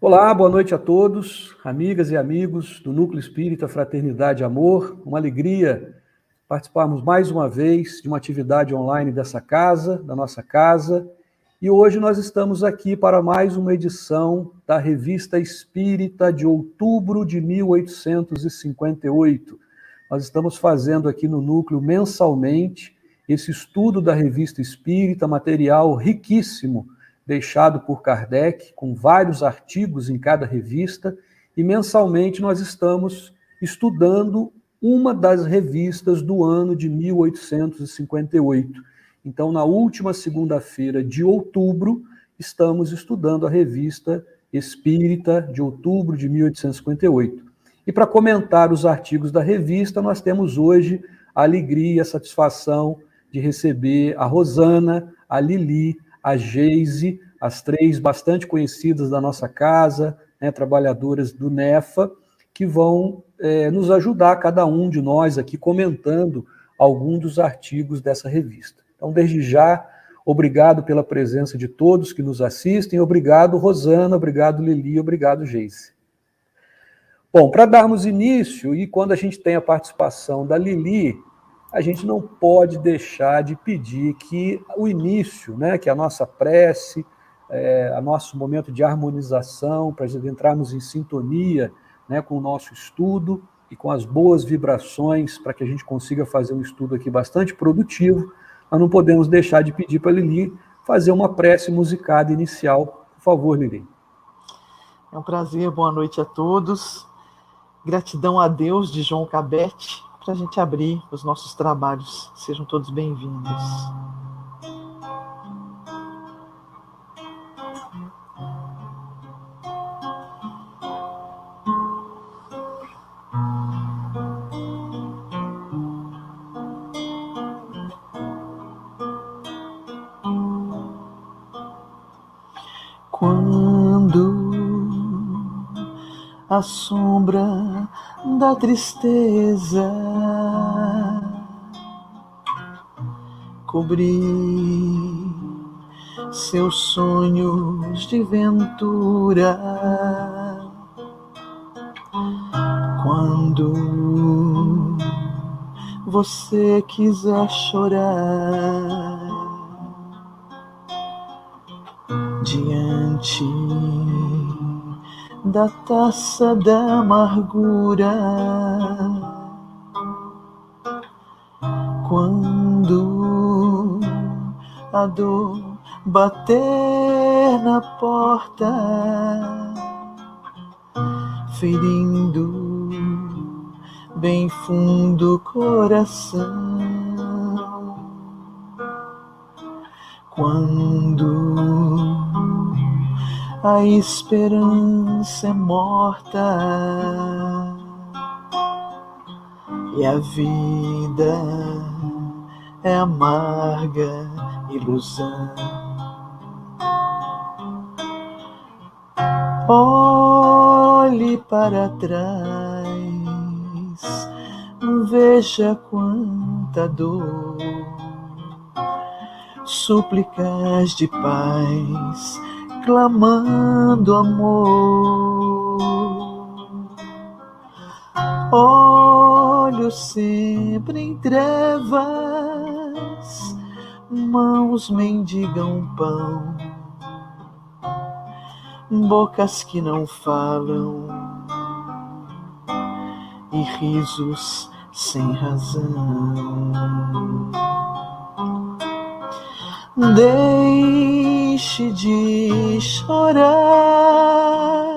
Olá, boa noite a todos, amigas e amigos do Núcleo Espírita Fraternidade e Amor. Uma alegria participarmos mais uma vez de uma atividade online dessa casa, da nossa casa. E hoje nós estamos aqui para mais uma edição da Revista Espírita de outubro de 1858. Nós estamos fazendo aqui no Núcleo mensalmente esse estudo da Revista Espírita, material riquíssimo, deixado por Kardec, com vários artigos em cada revista, e mensalmente nós estamos estudando uma das revistas do ano de 1858. Então, na última segunda-feira de outubro, estamos estudando a Revista Espírita de outubro de 1858. E para comentar os artigos da revista, nós temos hoje a alegria e a satisfação de receber a Rosana, a Lili, a Geise, as três bastante conhecidas da nossa casa, trabalhadoras do NEFA, que vão nos ajudar, cada um de nós aqui, comentando algum dos artigos dessa revista. Então, desde já, obrigado pela presença de todos que nos assistem, obrigado, Rosana, obrigado, Lili, obrigado, Geise. Bom, para darmos início, e quando a gente tem a participação da Lili, a gente não pode deixar de pedir que o início, que a nossa prece, o nosso momento de harmonização, para entrarmos em sintonia com o nosso estudo e com as boas vibrações, para que a gente consiga fazer um estudo aqui bastante produtivo, nós não podemos deixar de pedir para a Lili fazer uma prece musicada inicial. Por favor, Lili. É um prazer, boa noite a todos. Gratidão a Deus, de João Cabete, para a gente abrir os nossos trabalhos. Sejam todos bem-vindos. Quando a sombra da tristeza cobrir seus sonhos de ventura, quando você quiser chorar diante da taça da amargura, quando a dor bater na porta, ferindo bem fundo o coração, quando a esperança é morta e a vida é amarga ilusão. Olhe para trás, veja quanta dor, súplicas de paz, clamando amor, olhos sempre em trevas, mãos mendigam pão, bocas que não falam e risos sem razão. Deixe de chorar,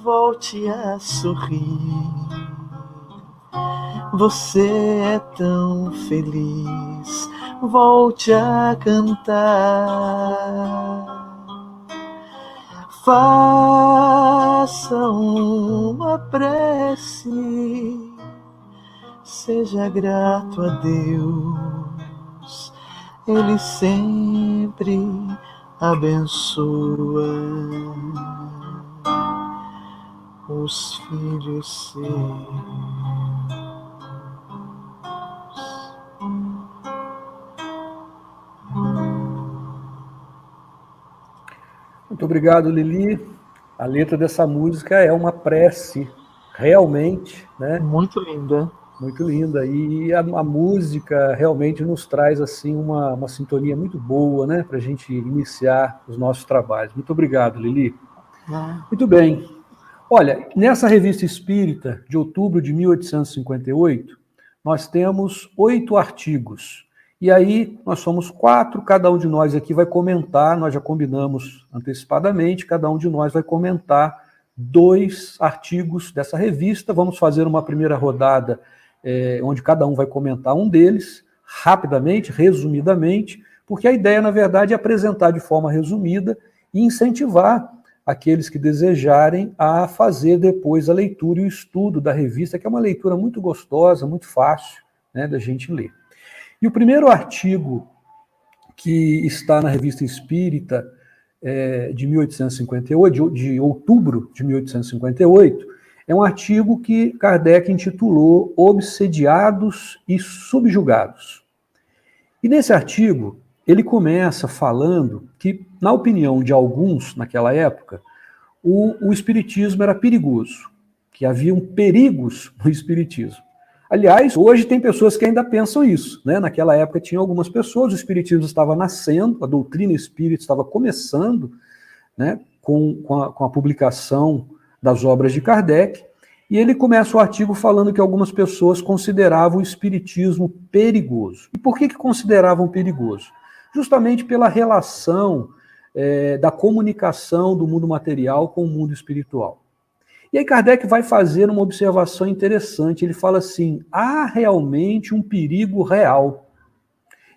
volte a sorrir. Você é tão feliz, volte a cantar. Faça uma prece, seja grato a Deus, Ele sempre abençoa os filhos seus. Muito obrigado, Lili. A letra dessa música é uma prece, realmente, né? Muito linda. Muito linda. E a música realmente nos traz assim uma sintonia muito boa, né? Para a gente iniciar os nossos trabalhos. Muito obrigado, Lili. Muito bem. Olha, nessa Revista Espírita, de outubro de 1858, nós temos 8 artigos. E aí, nós somos 4, cada um de nós aqui vai comentar, nós já combinamos antecipadamente, cada um de nós vai comentar 2 artigos dessa revista. Vamos fazer uma primeira rodada, onde cada um vai comentar um deles, rapidamente, resumidamente, porque a ideia, na verdade, é apresentar de forma resumida e incentivar aqueles que desejarem a fazer depois a leitura e o estudo da revista, que é uma leitura muito gostosa, muito fácil, né, da gente ler. E o primeiro artigo que está na Revista Espírita de 1858, de outubro de 1858, é um artigo que Kardec intitulou Obsediados e Subjugados. E nesse artigo, ele começa falando que, na opinião de alguns naquela época, o espiritismo era perigoso, que haviam perigos no espiritismo. Aliás, hoje tem pessoas que ainda pensam isso, né? Naquela época tinha algumas pessoas, o espiritismo estava nascendo, a doutrina espírita estava começando, né, com a publicação das obras de Kardec, e ele começa o artigo falando que algumas pessoas consideravam o espiritismo perigoso. E por que consideravam perigoso? Justamente pela relação da comunicação do mundo material com o mundo espiritual. E aí Kardec vai fazer uma observação interessante. Ele fala assim: há realmente um perigo real.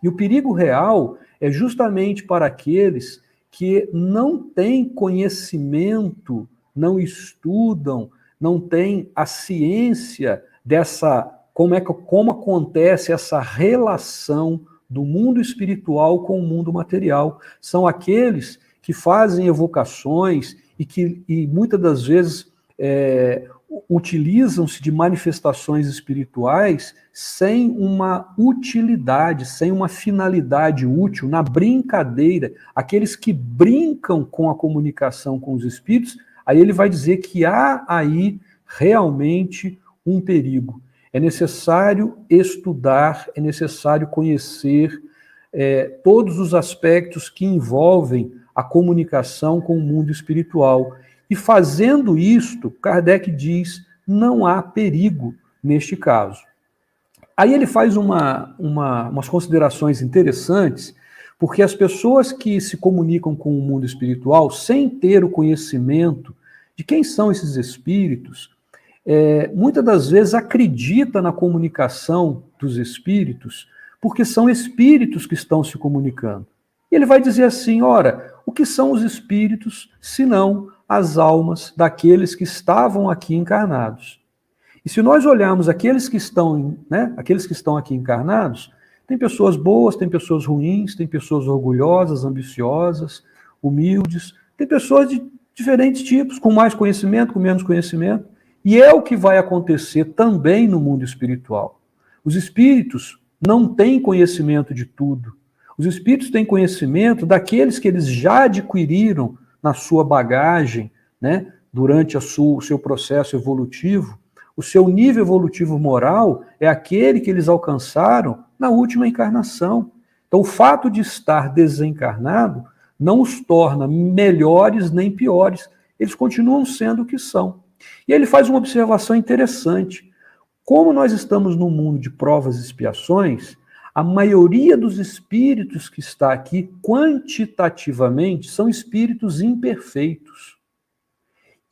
E o perigo real é justamente para aqueles que não têm conhecimento, não estudam, não têm a ciência dessa, como acontece essa relação do mundo espiritual com o mundo material. São aqueles que fazem evocações e muitas das vezes utilizam-se de manifestações espirituais sem uma utilidade, sem uma finalidade útil, na brincadeira. Aqueles que brincam com a comunicação com os espíritos, aí ele vai dizer que há aí realmente um perigo. É necessário estudar, é necessário conhecer todos os aspectos que envolvem a comunicação com o mundo espiritual. E fazendo isto, Kardec diz, não há perigo neste caso. Aí ele faz umas considerações interessantes, porque as pessoas que se comunicam com o mundo espiritual sem ter o conhecimento de quem são esses espíritos, muitas das vezes acredita na comunicação dos espíritos, porque são espíritos que estão se comunicando. E ele vai dizer assim, ora, o que são os espíritos, senão as almas daqueles que estavam aqui encarnados? E se nós olharmos aqueles que estão aqui encarnados, tem pessoas boas, tem pessoas ruins, tem pessoas orgulhosas, ambiciosas, humildes, tem pessoas de diferentes tipos, com mais conhecimento, com menos conhecimento. E é o que vai acontecer também no mundo espiritual. Os espíritos não têm conhecimento de tudo. Os espíritos têm conhecimento daqueles que eles já adquiriram na sua bagagem, né, durante o seu processo evolutivo. O seu nível evolutivo moral é aquele que eles alcançaram na última encarnação. Então, o fato de estar desencarnado não os torna melhores nem piores. Eles continuam sendo o que são. E ele faz uma observação interessante. Como nós estamos num mundo de provas e expiações, a maioria dos espíritos que está aqui, quantitativamente, são espíritos imperfeitos.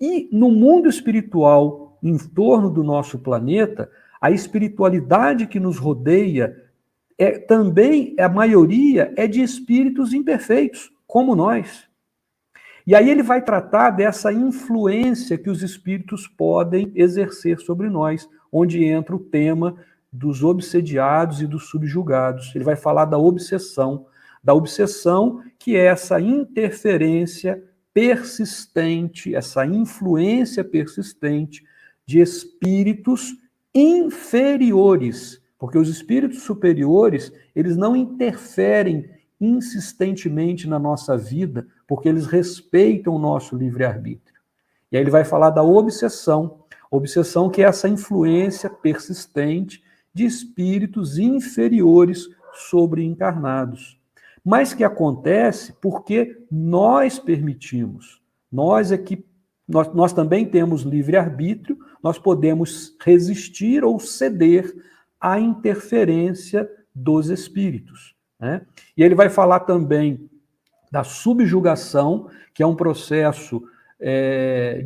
E no mundo espiritual, em torno do nosso planeta, a espiritualidade que nos rodeia, também a maioria é de espíritos imperfeitos, como nós. E aí ele vai tratar dessa influência que os espíritos podem exercer sobre nós, onde entra o tema dos obsediados e dos subjugados. Ele vai falar da obsessão que é essa interferência persistente, essa influência persistente de espíritos inferiores, porque os espíritos superiores, eles não interferem insistentemente na nossa vida, porque eles respeitam o nosso livre-arbítrio. E aí ele vai falar da obsessão. Obsessão que é essa influência persistente de espíritos inferiores sobre encarnados. Mas que acontece porque nós permitimos. Nós também temos livre-arbítrio, nós podemos resistir ou ceder à interferência dos espíritos, né? E ele vai falar também da subjugação, que é um processo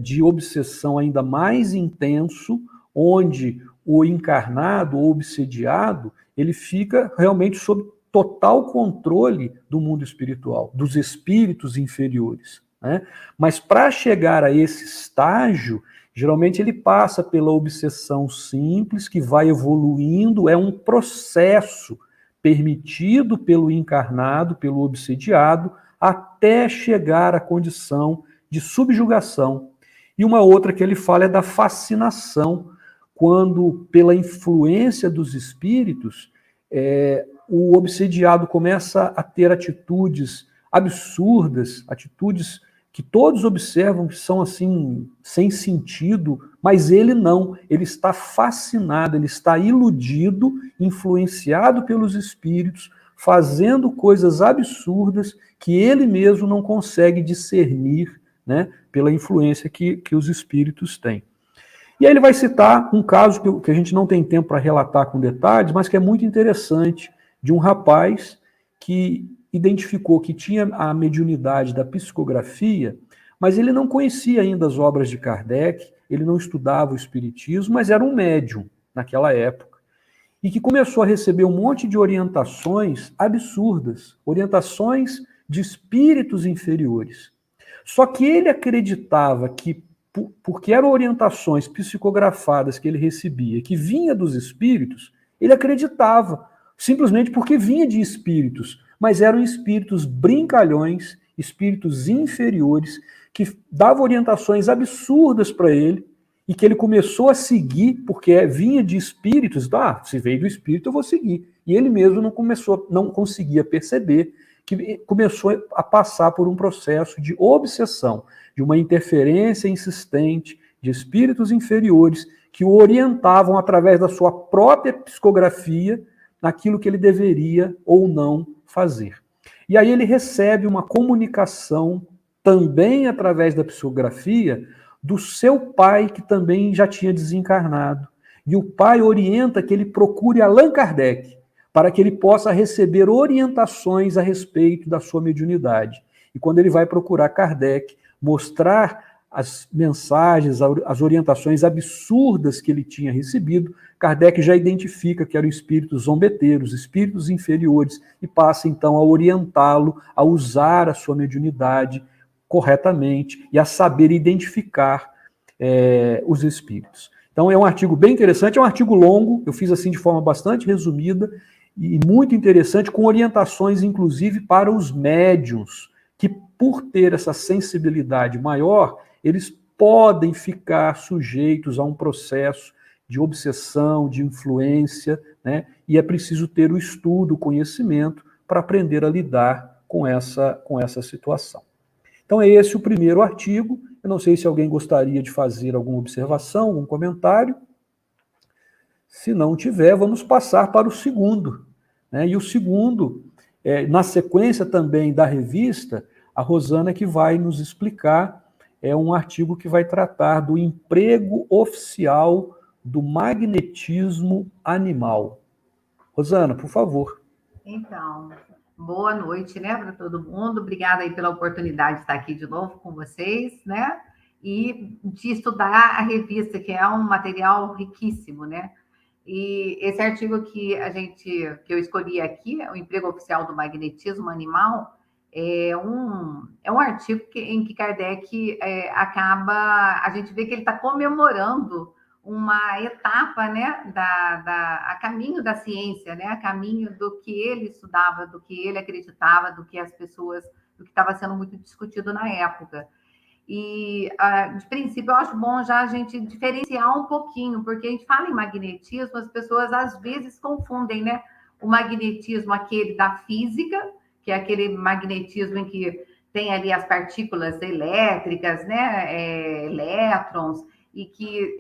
de obsessão ainda mais intenso, onde o encarnado ou obsediado, ele fica realmente sob total controle do mundo espiritual, dos espíritos inferiores, né? Mas para chegar a esse estágio, geralmente ele passa pela obsessão simples, que vai evoluindo, é um processo permitido pelo encarnado, pelo obsediado, até chegar à condição de subjugação. E uma outra que ele fala é da fascinação, quando, pela influência dos espíritos, o obsediado começa a ter atitudes absurdas, atitudes que todos observam que são assim, sem sentido, mas ele não, ele está fascinado, ele está iludido, influenciado pelos espíritos, fazendo coisas absurdas que ele mesmo não consegue discernir, né, pela influência que os espíritos têm. E aí ele vai citar um caso que a gente não tem tempo para relatar com detalhes, mas que é muito interessante, de um rapaz que identificou que tinha a mediunidade da psicografia, mas ele não conhecia ainda as obras de Kardec, ele não estudava o espiritismo, mas era um médium naquela época, e que começou a receber um monte de orientações absurdas, orientações de espíritos inferiores. Só que ele acreditava que, porque eram orientações psicografadas que ele recebia, que vinha dos espíritos, ele acreditava, simplesmente porque vinha de espíritos, mas eram espíritos brincalhões, espíritos inferiores, que davam orientações absurdas para ele, e que ele começou a seguir, porque vinha de espíritos, se veio do espírito eu vou seguir. E ele mesmo não conseguia perceber que começou a passar por um processo de obsessão, de uma interferência insistente de espíritos inferiores que o orientavam através da sua própria psicografia naquilo que ele deveria ou não fazer. E aí ele recebe uma comunicação também através da psicografia do seu pai, que também já tinha desencarnado. E o pai orienta que ele procure Allan Kardec, para que ele possa receber orientações a respeito da sua mediunidade. E quando ele vai procurar Kardec, mostrar as mensagens, as orientações absurdas que ele tinha recebido, Kardec já identifica que eram espíritos zombeteiros, espíritos inferiores, e passa então a orientá-lo a usar a sua mediunidade corretamente e a saber identificar os espíritos. Então é um artigo bem interessante, é um artigo longo, eu fiz assim de forma bastante resumida e muito interessante, com orientações inclusive para os médiuns, que por ter essa sensibilidade maior, eles podem ficar sujeitos a um processo de obsessão, de influência, né? E é preciso ter o estudo, o conhecimento, para aprender a lidar com essa situação. Então é esse o primeiro artigo. Eu não sei se alguém gostaria de fazer alguma observação, algum comentário. Se não tiver, vamos passar para o segundo, né? E o segundo, na sequência também da revista, a Rosana que vai nos explicar, é um artigo que vai tratar do emprego oficial do magnetismo animal. Rosana, por favor. Então, boa noite, né, para todo mundo. Obrigada aí pela oportunidade de estar aqui de novo com vocês, né? E de estudar a revista, que é um material riquíssimo, né? E esse artigo que eu escolhi aqui, o emprego oficial do magnetismo animal, é um artigo em que Kardec a gente vê que ele está comemorando uma etapa, né, a caminho da ciência, né, a caminho do que ele estudava, do que ele acreditava, do que estava sendo muito discutido na época. E, de princípio, eu acho bom já a gente diferenciar um pouquinho, porque a gente fala em magnetismo, as pessoas às vezes confundem, né, o magnetismo aquele da física, que é aquele magnetismo em que tem ali as partículas elétricas, né, elétrons, e que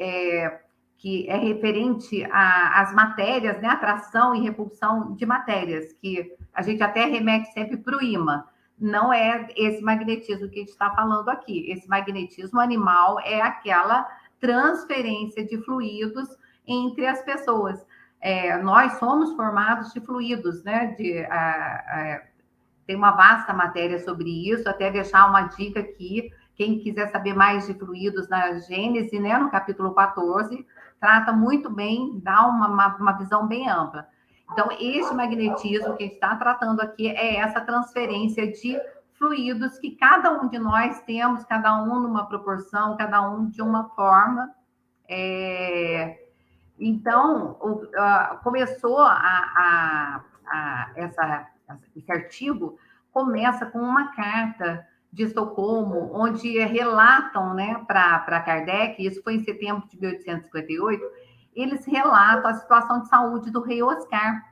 é referente às matérias, né, atração e repulsão de matérias, que a gente até remete sempre para o ímã. Não é esse magnetismo que a gente está falando aqui. Esse magnetismo animal é aquela transferência de fluidos entre as pessoas. Nós somos formados de fluidos, né? Tem uma vasta matéria sobre isso, até deixar uma dica aqui, quem quiser saber mais de fluidos na Gênesis, né, no capítulo 14, trata muito bem, dá uma visão bem ampla. Então, este magnetismo que a gente está tratando aqui é essa transferência de fluidos que cada um de nós temos, cada um numa proporção, cada um de uma forma. Então, começou esse artigo começa com uma carta de Estocolmo, onde relatam, né, para Kardec, isso foi em setembro de 1858, eles relatam a situação de saúde do rei Oscar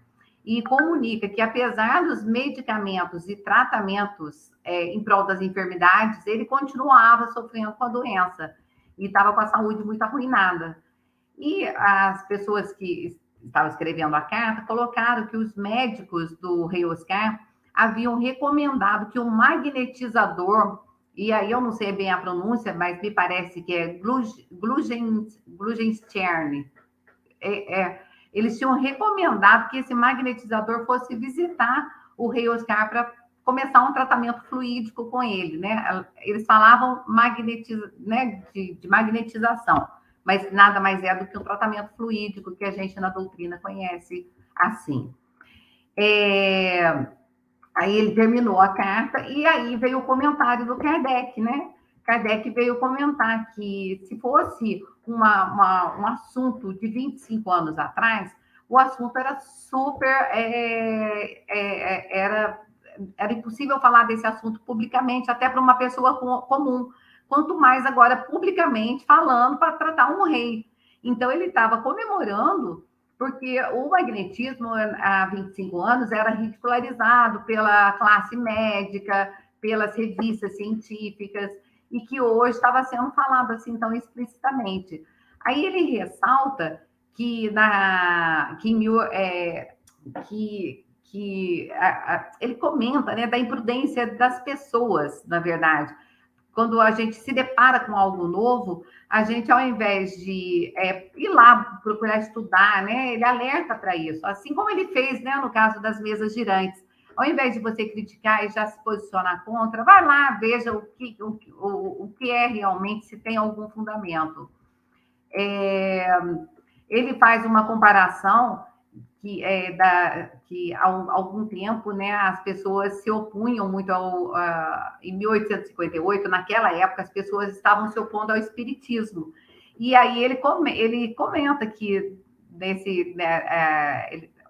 e comunica que, apesar dos medicamentos e tratamentos em prol das enfermidades, ele continuava sofrendo com a doença e estava com a saúde muito arruinada. E as pessoas que estavam escrevendo a carta colocaram que os médicos do rei Oscar haviam recomendado que o magnetizador, e aí eu não sei bem a pronúncia, mas me parece que é Glugenstern, eles tinham recomendado que esse magnetizador fosse visitar o rei Oscar para começar um tratamento fluídico com ele, né? Eles falavam de magnetização, mas nada mais é do que um tratamento fluídico que a gente na doutrina conhece assim. Aí ele terminou a carta e aí veio o comentário do Kardec, né? Kardec veio comentar que se fosse um assunto de 25 anos atrás, o assunto era super... era impossível falar desse assunto publicamente, até para uma pessoa comum. Quanto mais agora publicamente falando para tratar um rei. Então, ele estava comemorando, porque o magnetismo, há 25 anos, era ridicularizado pela classe médica, pelas revistas científicas, e que hoje estava sendo falado assim tão explicitamente. Aí ele ressalta que ele comenta, né, da imprudência das pessoas, na verdade. Quando a gente se depara com algo novo, a gente, ao invés de ir lá procurar estudar, né, ele alerta para isso. Assim como ele fez, né, no caso das mesas girantes. Ao invés de você criticar e já se posicionar contra, vai lá, veja o que é realmente, se tem algum fundamento. Ele faz uma comparação que há algum tempo, né, as pessoas se opunham muito em 1858, naquela época, as pessoas estavam se opondo ao espiritismo. E aí ele comenta que,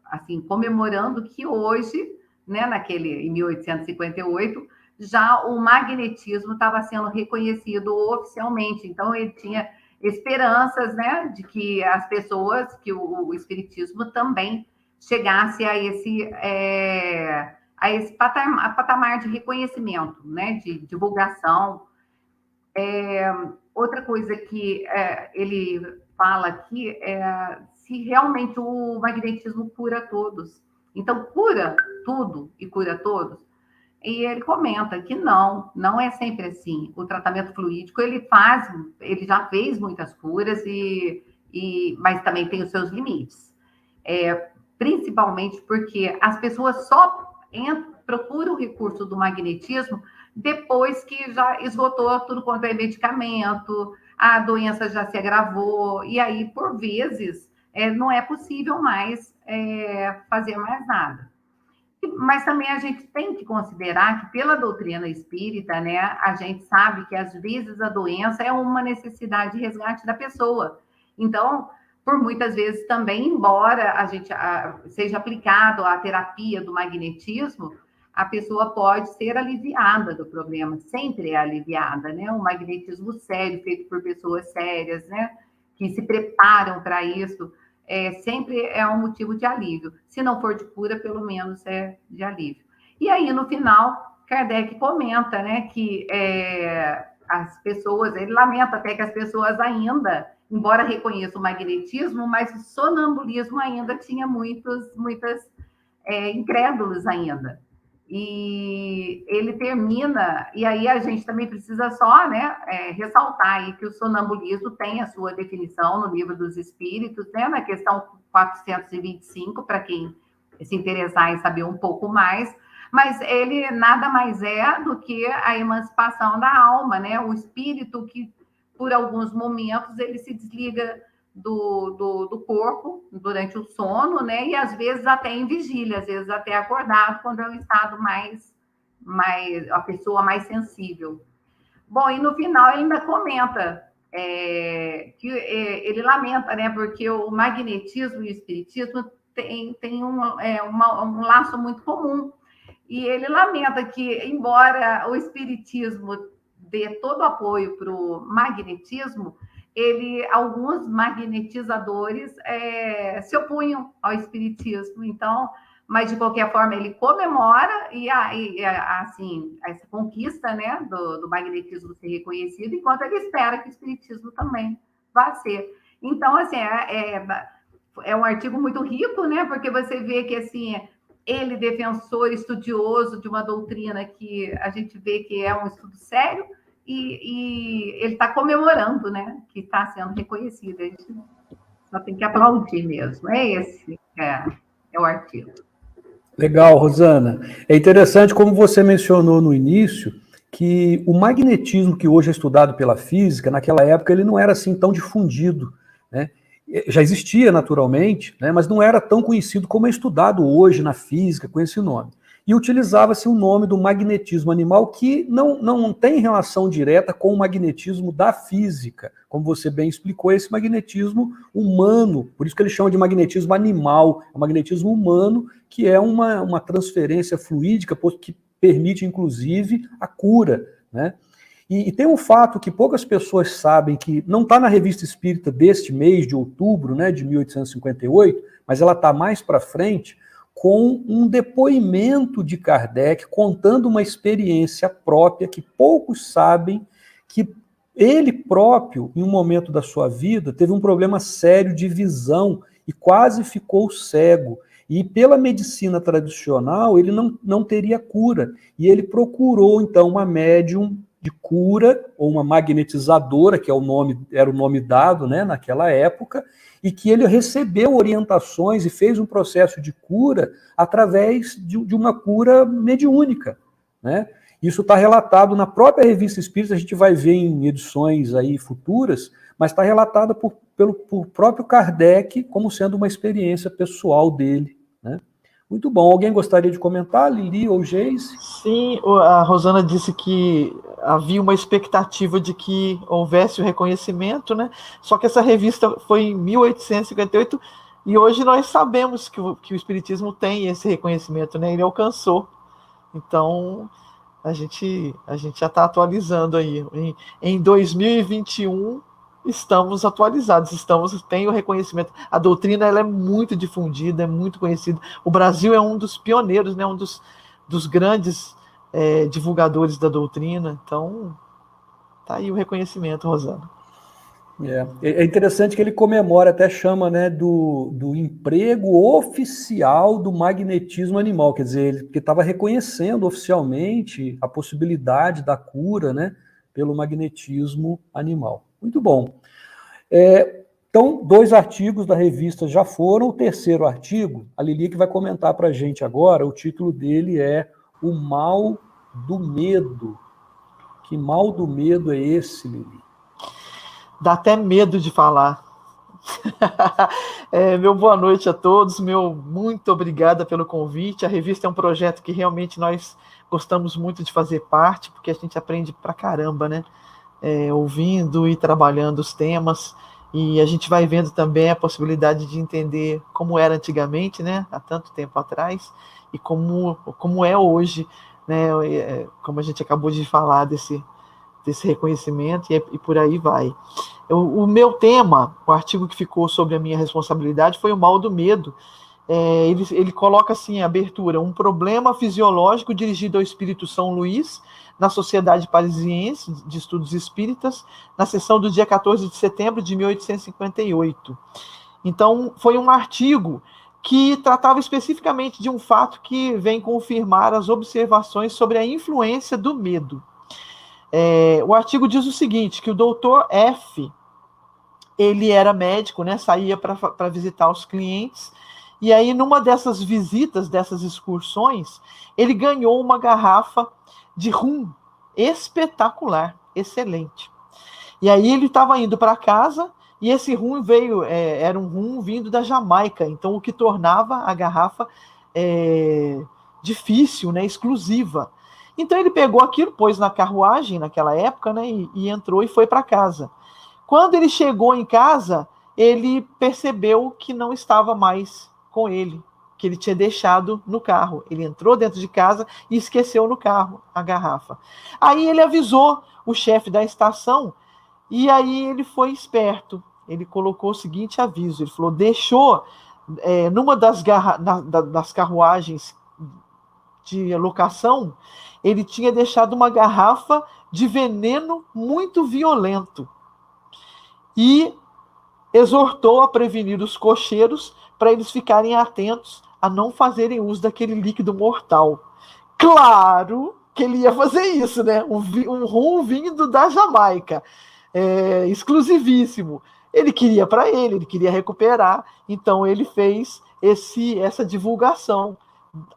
assim, comemorando que hoje, né, em 1858, já o magnetismo estava sendo reconhecido oficialmente. Então, ele tinha esperanças, né, de que as pessoas, que o espiritismo também chegasse a esse patamar de reconhecimento, né, de divulgação. Outra coisa que ele fala aqui é se realmente o magnetismo cura todos. Então, cura tudo e cura todos. E ele comenta que não é sempre assim. O tratamento fluídico, ele já fez muitas curas, mas também tem os seus limites. Principalmente porque as pessoas só procuram o recurso do magnetismo depois que já esgotou tudo quanto é medicamento, a doença já se agravou, e aí, por vezes, não é possível mais fazer mais nada. Mas também a gente tem que considerar que, pela doutrina espírita, né, a gente sabe que, às vezes, a doença é uma necessidade de resgate da pessoa. Então, por muitas vezes também, embora seja aplicado a terapia do magnetismo, a pessoa pode ser aliviada do problema, sempre é aliviada, né? Um magnetismo sério, feito por pessoas sérias, né, que se preparam para isso, sempre é um motivo de alívio. Se não for de cura, pelo menos é de alívio. E aí, no final, Kardec comenta, né, que as pessoas, ele lamenta até que as pessoas ainda, embora reconheçam o magnetismo, mas o sonambulismo ainda tinha muitas incrédulos ainda. E ele termina, e aí a gente também precisa só, né, ressaltar aí que o sonambulismo tem a sua definição no Livro dos Espíritos, né, na questão 425, para quem se interessar em saber um pouco mais, mas ele nada mais é do que a emancipação da alma, né, o espírito que, por alguns momentos, ele se desliga do corpo durante o sono, né? E às vezes até em vigília, às vezes até acordado, quando é um estado mais a pessoa mais sensível. Bom, e no final ele ainda comenta que ele lamenta, né? Porque o magnetismo e o espiritismo tem um laço muito comum. E ele lamenta que, embora o espiritismo dê todo o apoio para o magnetismo, alguns magnetizadores se opunham ao espiritismo. Então, mas de qualquer forma ele comemora assim, essa conquista, né, do magnetismo ser reconhecido, enquanto ele espera que o espiritismo também vá ser. Então, assim, é um artigo muito rico, né, porque você vê que, assim, ele, defensor, estudioso de uma doutrina que a gente vê que é um estudo sério, e ele está comemorando, né, que está sendo reconhecido. A gente só tem que aplaudir mesmo. Esse é o artigo. Legal, Rosana. É interessante, como você mencionou no início, que o magnetismo que hoje é estudado pela física, naquela época ele não era assim tão difundido, né? Já existia naturalmente, né, mas não era tão conhecido como é estudado hoje na física com esse nome. E utilizava-se o nome do magnetismo animal, que não tem relação direta com o magnetismo da física. Como você bem explicou, esse magnetismo humano, por isso que ele chama de magnetismo animal, o magnetismo humano, que é uma transferência fluídica que permite, inclusive, a cura, né? E tem um fato que poucas pessoas sabem, que não está na Revista Espírita deste mês de outubro, né, de 1858, mas ela está mais para frente, com um depoimento de Kardec contando uma experiência própria que poucos sabem, que ele próprio, em um momento da sua vida, teve um problema sério de visão e quase ficou cego. E pela medicina tradicional, ele não teria cura. E ele procurou, então, uma médium de cura, ou uma magnetizadora, que era o nome dado, né, naquela época, e que ele recebeu orientações e fez um processo de cura através de uma cura mediúnica, né? Isso está relatado na própria Revista Espírita, a gente vai ver em edições aí futuras, mas está relatado pelo próprio Kardec como sendo uma experiência pessoal dele, né? Muito bom. Alguém gostaria de comentar, Lili ou Geise? Sim, a Rosana disse que havia uma expectativa de que houvesse o reconhecimento, né? Só que essa revista foi em 1858 e hoje nós sabemos que o Espiritismo tem esse reconhecimento, né? Ele alcançou. Então, a gente já está atualizando aí. Em 2021, estamos atualizados, tem o reconhecimento. A doutrina ela é muito difundida, é muito conhecida. O Brasil é um dos pioneiros, né? Um dos grandes divulgadores da doutrina. Então, tá aí o reconhecimento, Rosana. É interessante que ele comemora, até chama, né, do emprego oficial do magnetismo animal, quer dizer, ele estava reconhecendo oficialmente a possibilidade da cura, né, pelo magnetismo animal. Muito bom. Então, 2 artigos da revista já foram. O terceiro artigo, a Lili que vai comentar para a gente agora, o título dele é O Mal do Medo. Que mal do medo é esse, Lili? Dá até medo de falar. Meu boa noite a todos, meu muito obrigada pelo convite. A revista é um projeto que realmente nós gostamos muito de fazer parte, porque a gente aprende pra caramba, né? Ouvindo e trabalhando os temas, e a gente vai vendo também a possibilidade de entender como era antigamente, né? Há tanto tempo atrás, e como é hoje, né? Como a gente acabou de falar desse reconhecimento, e por aí vai. O meu tema, o artigo que ficou sobre a minha responsabilidade, foi o mal do medo, Ele coloca assim a abertura: um problema fisiológico dirigido ao espírito São Luís, na Sociedade Parisiense de Estudos Espíritas, na sessão do dia 14 de setembro de 1858. Então, foi um artigo que tratava especificamente de um fato que vem confirmar as observações sobre a influência do medo. O artigo diz o seguinte, que o doutor F., ele era médico, né, saía para visitar os clientes, e aí numa dessas visitas, dessas excursões, ele ganhou uma garrafa de rum espetacular, excelente. E aí ele estava indo para casa, e esse rum era um rum vindo da Jamaica, então o que tornava a garrafa difícil, né, exclusiva. Então ele pegou aquilo, pôs na carruagem naquela época, né, e entrou e foi para casa. Quando ele chegou em casa, ele percebeu que não estava mais com ele, que ele tinha deixado no carro. Ele entrou dentro de casa e esqueceu no carro a garrafa. Aí ele avisou o chefe da estação, e aí ele foi esperto. Ele colocou o seguinte aviso, ele falou, deixou numa das carruagens de locação, ele tinha deixado uma garrafa de veneno muito violento. E exortou a prevenir os cocheiros para eles ficarem atentos a não fazerem uso daquele líquido mortal. Claro que ele ia fazer isso, né? Um rum vindo da Jamaica, exclusivíssimo. Ele queria para ele queria recuperar, então ele fez essa divulgação.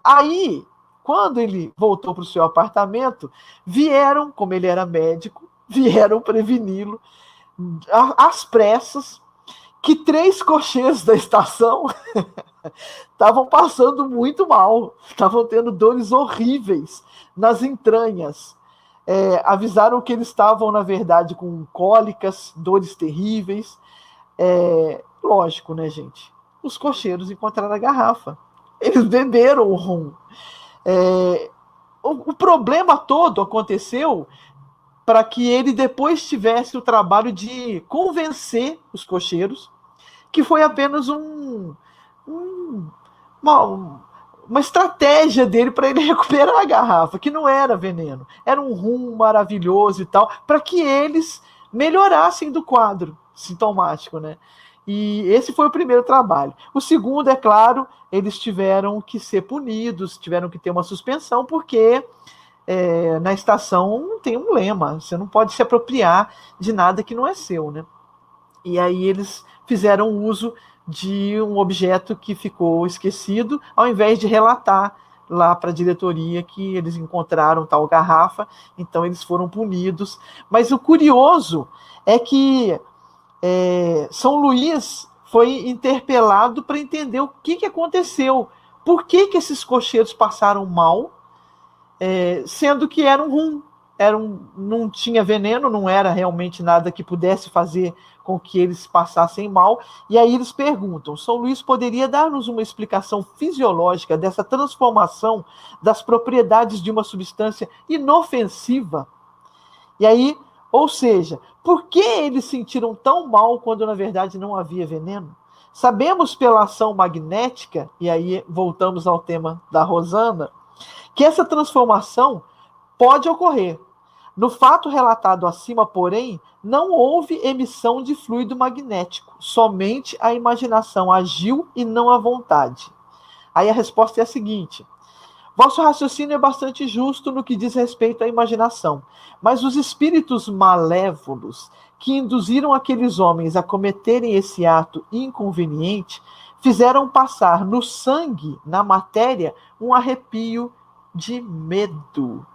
Aí, quando ele voltou para o seu apartamento, vieram, como ele era médico, vieram preveni-lo, às pressas, que 3 cocheiros da estação estavam passando muito mal, estavam tendo dores horríveis nas entranhas. Avisaram que eles estavam, na verdade, com cólicas, dores terríveis. Lógico, né, gente? Os cocheiros encontraram a garrafa. Eles beberam o rum. O problema todo aconteceu para que ele depois tivesse o trabalho de convencer os cocheiros que foi apenas uma estratégia dele para ele recuperar a garrafa, que não era veneno, era um rum maravilhoso e tal, para que eles melhorassem do quadro sintomático, né? E esse foi o primeiro trabalho. O segundo, é claro, eles tiveram que ser punidos, tiveram que ter uma suspensão, porque na estação tem um lema, você não pode se apropriar de nada que não é seu, né? E aí eles fizeram uso de um objeto que ficou esquecido, ao invés de relatar lá para a diretoria que eles encontraram tal garrafa, então eles foram punidos. Mas o curioso é que São Luís foi interpelado para entender o que aconteceu, por que esses cocheiros passaram mal, sendo que era um rum, não tinha veneno, não era realmente nada que pudesse fazer com que eles passassem mal. E aí eles perguntam, São Luís poderia dar-nos uma explicação fisiológica dessa transformação das propriedades de uma substância inofensiva? E aí, ou seja, por que eles sentiram tão mal quando na verdade não havia veneno? Sabemos pela ação magnética, e aí voltamos ao tema da Rosana, que essa transformação pode ocorrer. No fato relatado acima, porém, não houve emissão de fluido magnético, somente a imaginação agiu e não a vontade. Aí a resposta é a seguinte: vosso raciocínio é bastante justo no que diz respeito à imaginação, mas os espíritos malévolos que induziram aqueles homens a cometerem esse ato inconveniente fizeram passar no sangue, na matéria, um arrepio de medo.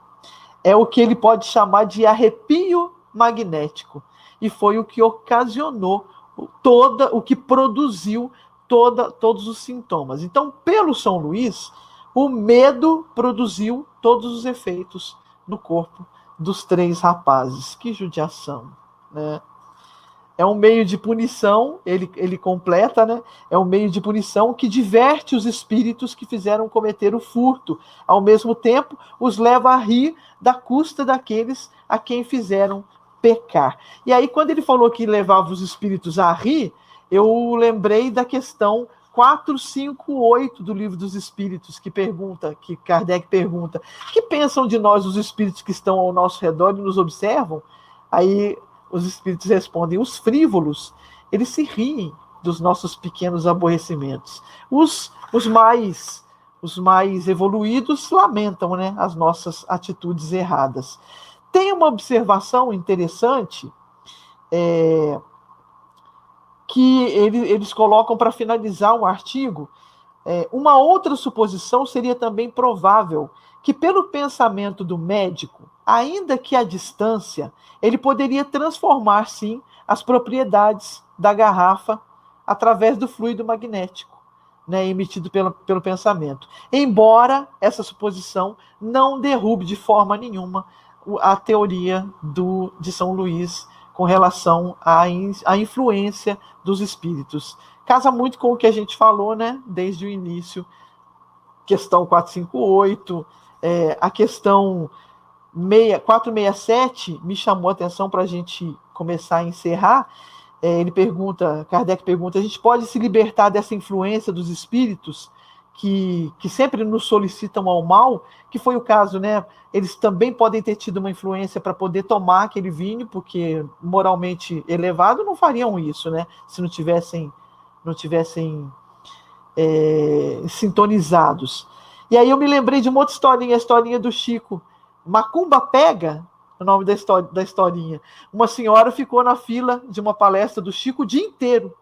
É o que ele pode chamar de arrepio magnético. E foi o que ocasionou o que produziu todos os sintomas. Então, pelo São Luís, o medo produziu todos os efeitos no corpo dos 3 rapazes. Que judiação, né? É um meio de punição, ele completa, né? É um meio de punição que diverte os espíritos que fizeram cometer o furto. Ao mesmo tempo, os leva a rir da custa daqueles a quem fizeram pecar. E aí, quando ele falou que levava os espíritos a rir, eu lembrei da questão 458 do Livro dos Espíritos, que Kardec pergunta: que pensam de nós os espíritos que estão ao nosso redor e nos observam? Aí os espíritos respondem: os frívolos, eles se riem dos nossos pequenos aborrecimentos. Os mais evoluídos lamentam, né, as nossas atitudes erradas. Tem uma observação interessante que eles colocam para finalizar um artigo. Uma outra suposição seria também provável, que pelo pensamento do médico, ainda que à distância, ele poderia transformar, sim, as propriedades da garrafa através do fluido magnético, né, emitido pelo pensamento. Embora essa suposição não derrube de forma nenhuma a teoria de São Luís com relação à influência dos espíritos. Casa muito com o que a gente falou, né, desde o início. Questão 458, a questão 467 me chamou a atenção para a gente começar a encerrar. Kardec pergunta: a gente pode se libertar dessa influência dos espíritos que sempre nos solicitam ao mal? Que foi o caso, né? Eles também podem ter tido uma influência para poder tomar aquele vinho, porque moralmente elevado não fariam isso, né? Se não tivessem sintonizados. E aí eu me lembrei de uma outra historinha, a historinha do Chico. Macumba pega, o nome da historinha. Uma senhora ficou na fila de uma palestra do Chico o dia inteiro,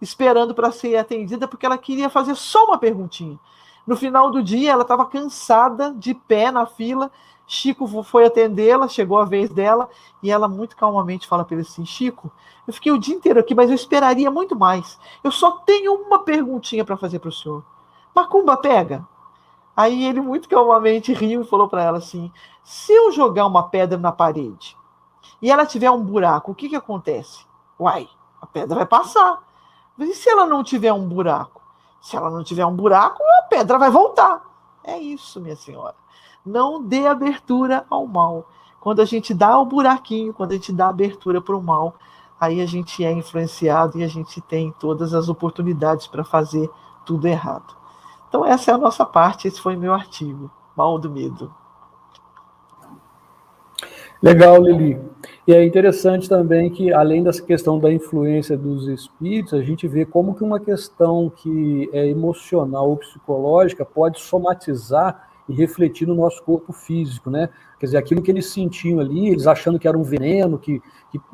esperando para ser atendida, porque ela queria fazer só uma perguntinha. No final do dia, ela estava cansada, de pé na fila. Chico foi atendê-la, chegou a vez dela, e ela muito calmamente fala para ele assim: Chico, eu fiquei o dia inteiro aqui, mas eu esperaria muito mais. Eu só tenho uma perguntinha para fazer para o senhor. Macumba pega? Aí ele muito calmamente riu e falou para ela assim: se eu jogar uma pedra na parede e ela tiver um buraco, o que acontece? Uai, a pedra vai passar. Mas e se ela não tiver um buraco? Se ela não tiver um buraco, a pedra vai voltar. É isso, minha senhora. Não dê abertura ao mal. Quando a gente dá o buraquinho, quando a gente dá abertura para o mal, aí a gente é influenciado e a gente tem todas as oportunidades para fazer tudo errado. Então essa é a nossa parte, esse foi meu artigo, Mal do Medo. Legal, Lili. E é interessante também que, além dessa questão da influência dos espíritos, a gente vê como que uma questão que é emocional ou psicológica pode somatizar e refletir no nosso corpo físico, né? Quer dizer, aquilo que eles sentiam ali, eles achando que era um veneno,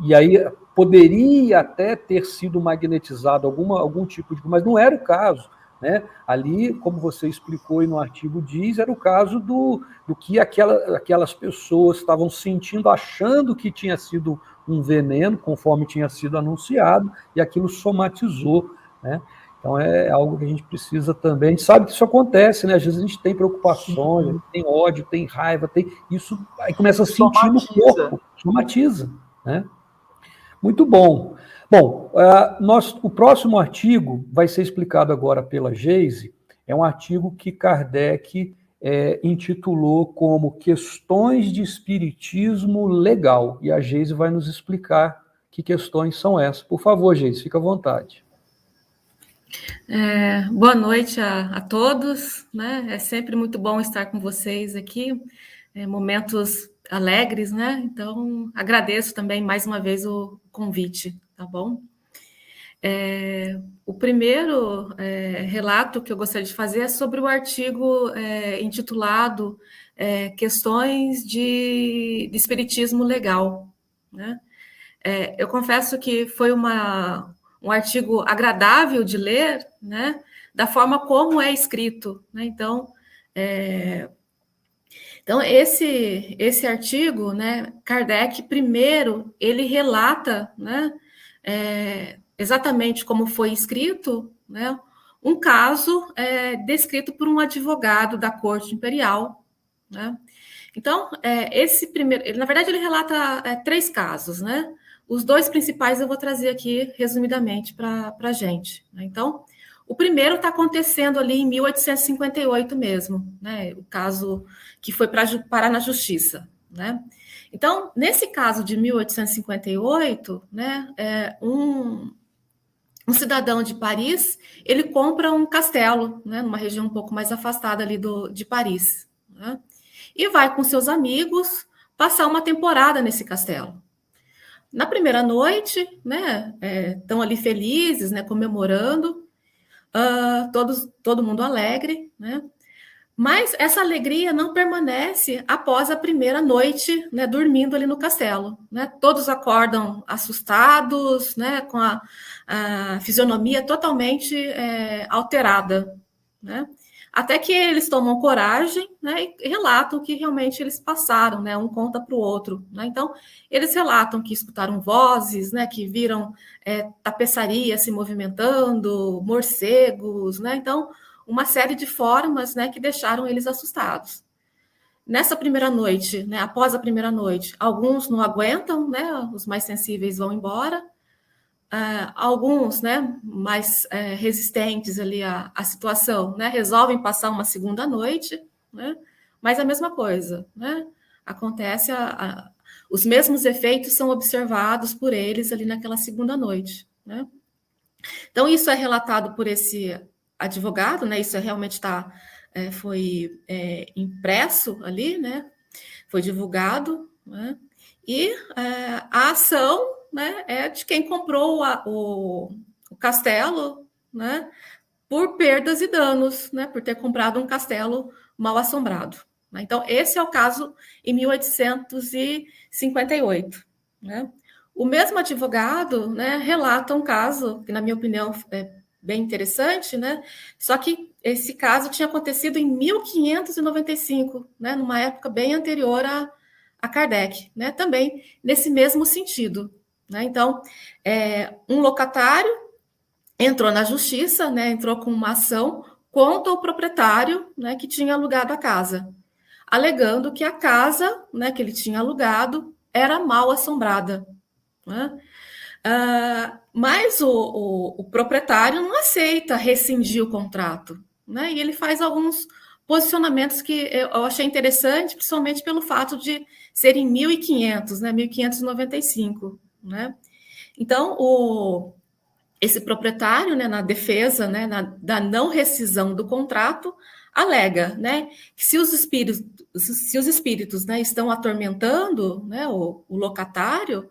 e aí poderia até ter sido magnetizado algum tipo de... Mas não era o caso, né? Ali, como você explicou e no artigo diz, era o caso do que aquelas pessoas estavam sentindo, achando que tinha sido um veneno, conforme tinha sido anunciado, e aquilo somatizou, né? Então é algo que a gente precisa também. A gente sabe que isso acontece, né? Às vezes a gente tem preocupações, a gente tem ódio, tem raiva, isso aí começa a sentir no corpo, somatiza, né? Muito bom. Bom, o próximo artigo vai ser explicado agora pela Geise. É um artigo que Kardec intitulou como Questões de Espiritismo Legal. E a Geise vai nos explicar que questões são essas. Por favor, Geise, fica à vontade. Boa noite a todos, né? É sempre muito bom estar com vocês aqui, momentos alegres, né? Então, agradeço também mais uma vez o convite, tá bom? O primeiro relato que eu gostaria de fazer é sobre o artigo intitulado Questões de Espiritismo Legal, né? Eu confesso que foi um artigo agradável de ler, né, da forma como é escrito, né? Então esse artigo, né, Kardec primeiro ele relata, né, exatamente como foi escrito, né, um caso descrito por um advogado da Corte Imperial, né? Então esse primeiro, na verdade ele relata 3 casos, né? Os 2 principais eu vou trazer aqui resumidamente para a gente, né? Então, o primeiro está acontecendo ali em 1858 mesmo, né? O caso que foi parar na justiça, né? Então, nesse caso de 1858, né, um cidadão de Paris, ele compra um castelo, né, numa região um pouco mais afastada ali de Paris, né, e vai com seus amigos passar uma temporada nesse castelo. Na primeira noite, né, estão ali felizes, né, comemorando, todo mundo alegre, né, mas essa alegria não permanece após a primeira noite, né, dormindo ali no castelo, né? Todos acordam assustados, né, com a fisionomia totalmente alterada, né? Até que eles tomam coragem, né, e relatam o que realmente eles passaram, né? Um conta para o outro, né? Então, eles relatam que escutaram vozes, né, que viram tapeçaria se movimentando, morcegos, né? Então, uma série de formas, né, que deixaram eles assustados. Nessa primeira noite, né, após a primeira noite, alguns não aguentam, né, os mais sensíveis vão embora, alguns, né, mais resistentes ali à situação, né, resolvem passar uma segunda noite, né, mas a mesma coisa, né, acontece, os mesmos efeitos são observados por eles ali naquela segunda noite, né. Então, isso é relatado por esse advogado, né? Isso realmente foi impresso ali, né? Foi divulgado, né? E a ação, né, é de quem comprou o castelo, né? Por perdas e danos, né? Por ter comprado um castelo mal assombrado. Né? Então, esse é o caso em 1858, né? O mesmo advogado, né, relata um caso que, na minha opinião, é bem interessante, né? Só que esse caso tinha acontecido em 1595, né? Numa época bem anterior a Kardec, né? Também nesse mesmo sentido, né? Então, um locatário entrou na justiça, né? Entrou com uma ação contra o proprietário, né? Que tinha alugado a casa, alegando que a casa, né? Que ele tinha alugado era mal assombrada. Né? Mas o proprietário não aceita rescindir o contrato, né? E ele faz alguns posicionamentos que eu achei interessante, principalmente pelo fato de ser em 1500, né? 1595, né? Então, esse proprietário, né, na defesa, né, da não rescisão do contrato, alega, né, que se os espíritos, né, estão atormentando, né, o locatário,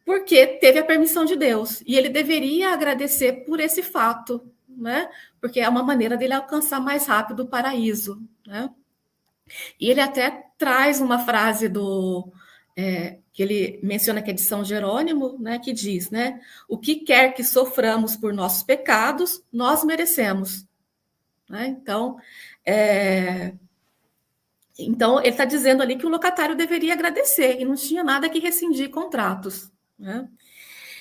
porque teve a permissão de Deus, e ele deveria agradecer por esse fato, né? Porque é uma maneira dele alcançar mais rápido o paraíso, né? E ele até traz uma frase que ele menciona que é de São Jerônimo, né? Que diz, né? O que quer que soframos por nossos pecados, nós merecemos. Né? Então, ele está dizendo ali que o locatário deveria agradecer, e não tinha nada que rescindir contratos. Né?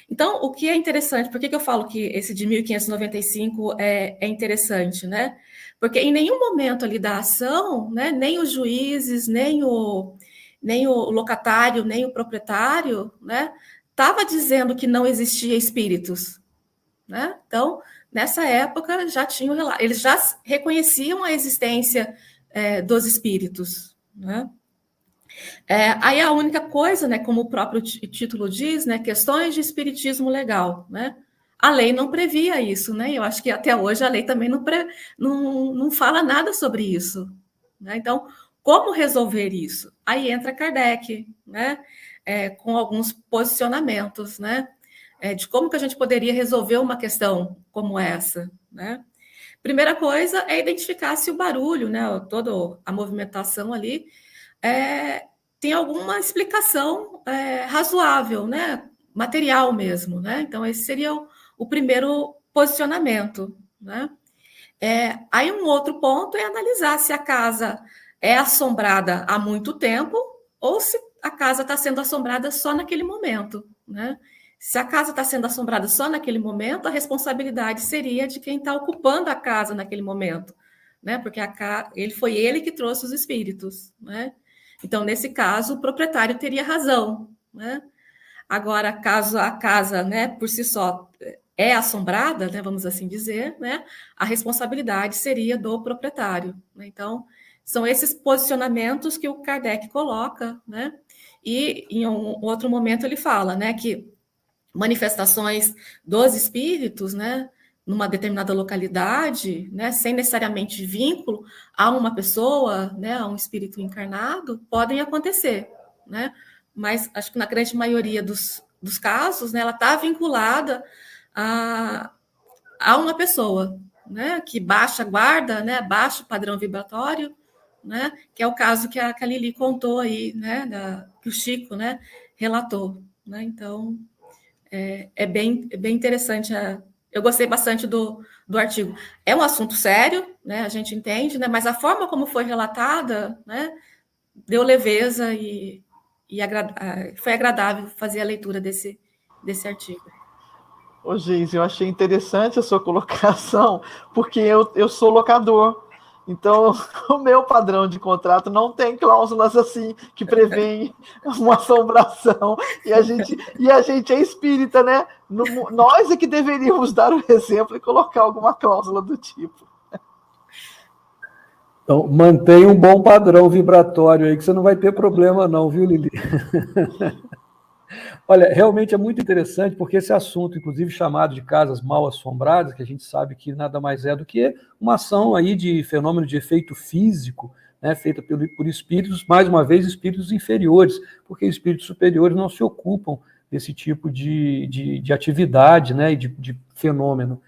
Então, o que é interessante, por que eu falo que esse de 1595 é interessante, né? Porque em nenhum momento ali da ação, né, nem os juízes, nem o locatário, nem o proprietário, né, estava dizendo que não existia espíritos. Né? Então, nessa época, eles já reconheciam a existência dos espíritos. Né? Aí a única coisa, né, como o próprio título diz, né, questões de espiritismo legal, né? A lei não previa isso, né? Eu acho que até hoje a lei também não fala nada sobre isso. Né? Então, como resolver isso? Aí entra Kardec, né? Com alguns posicionamentos, né? De como que a gente poderia resolver uma questão como essa, né? Primeira coisa é identificar se o barulho, né, toda a movimentação ali, tem alguma explicação razoável, né? Material mesmo, né? Então, esse seria o primeiro posicionamento, né? Aí um outro ponto é analisar se a casa é assombrada há muito tempo ou se a casa está sendo assombrada só naquele momento, né? Se a casa está sendo assombrada só naquele momento, a responsabilidade seria de quem está ocupando a casa naquele momento, né? Porque foi ele que trouxe os espíritos, né? Então, nesse caso, o proprietário teria razão, né? Agora, caso a casa, né, por si só é assombrada, né, vamos assim dizer, né, a responsabilidade seria do proprietário. Né? Então, são esses posicionamentos que o Kardec coloca, né? E em um outro momento ele fala, né, que manifestações dos espíritos, né, numa determinada localidade, né, sem necessariamente vínculo a uma pessoa, né, a um espírito encarnado, podem acontecer, né, mas acho que na grande maioria dos casos, né, ela está vinculada a uma pessoa, né, que baixa a guarda, né, baixa o padrão vibratório, né, que é o caso que a Lili contou aí, né, que o Chico, né, relatou, né, então é bem interessante. Eu gostei bastante do artigo. É um assunto sério, né, a gente entende, né, mas a forma como foi relatada, né, deu leveza e foi agradável fazer a leitura desse artigo. Ô, Geise, eu achei interessante a sua colocação, porque eu sou locador. Então, o meu padrão de contrato não tem cláusulas assim que prevêem uma assombração. E a gente é espírita, né? Nós é que deveríamos dar o exemplo e colocar alguma cláusula do tipo. Então, mantenha um bom padrão vibratório aí, que você não vai ter problema não, viu, Lili? Olha, realmente é muito interessante, porque esse assunto, inclusive chamado de casas mal assombradas, que a gente sabe que nada mais é do que uma ação aí de fenômeno de efeito físico, né, feita por espíritos, mais uma vez, espíritos inferiores, porque espíritos superiores não se ocupam desse tipo de atividade, né, e de fenômeno.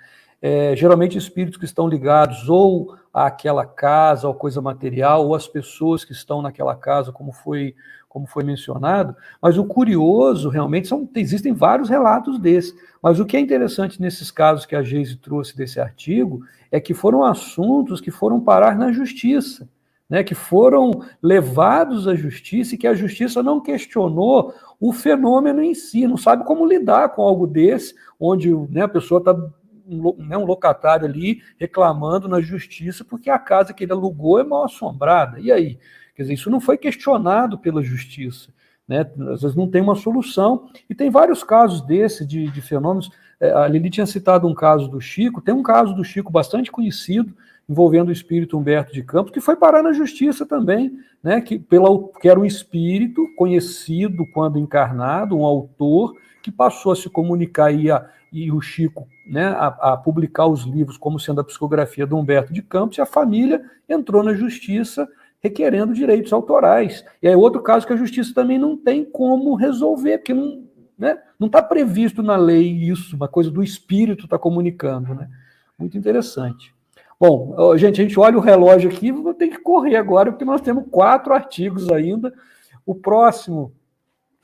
Geralmente espíritos que estão ligados ou àquela casa, ou coisa material, ou às pessoas que estão naquela casa, como foi mencionado, mas o curioso, realmente, existem vários relatos desses, mas o que é interessante nesses casos que a Geise trouxe desse artigo, é que foram assuntos que foram parar na justiça, né, que foram levados à justiça e que a justiça não questionou o fenômeno em si, não sabe como lidar com algo desse, onde, né, a pessoa está, um locatário ali reclamando na justiça porque a casa que ele alugou é mal assombrada, e aí? Quer dizer, isso não foi questionado pela justiça, né? Às vezes não tem uma solução, e tem vários casos desses de fenômenos. A Lili tinha citado um caso do Chico, tem um caso do Chico bastante conhecido, envolvendo o espírito Humberto de Campos, que foi parar na justiça também, né? Que era um espírito conhecido quando encarnado, um autor, que passou a se comunicar e o Chico, né, a publicar os livros como sendo a psicografia do Humberto de Campos, e a família entrou na justiça requerendo direitos autorais. E aí outro caso que a justiça também não tem como resolver, porque não está previsto na lei isso, uma coisa do espírito está comunicando, né? Muito interessante. Bom, gente, a gente olha o relógio aqui, vou ter que correr agora, porque nós temos 4 artigos ainda. O próximo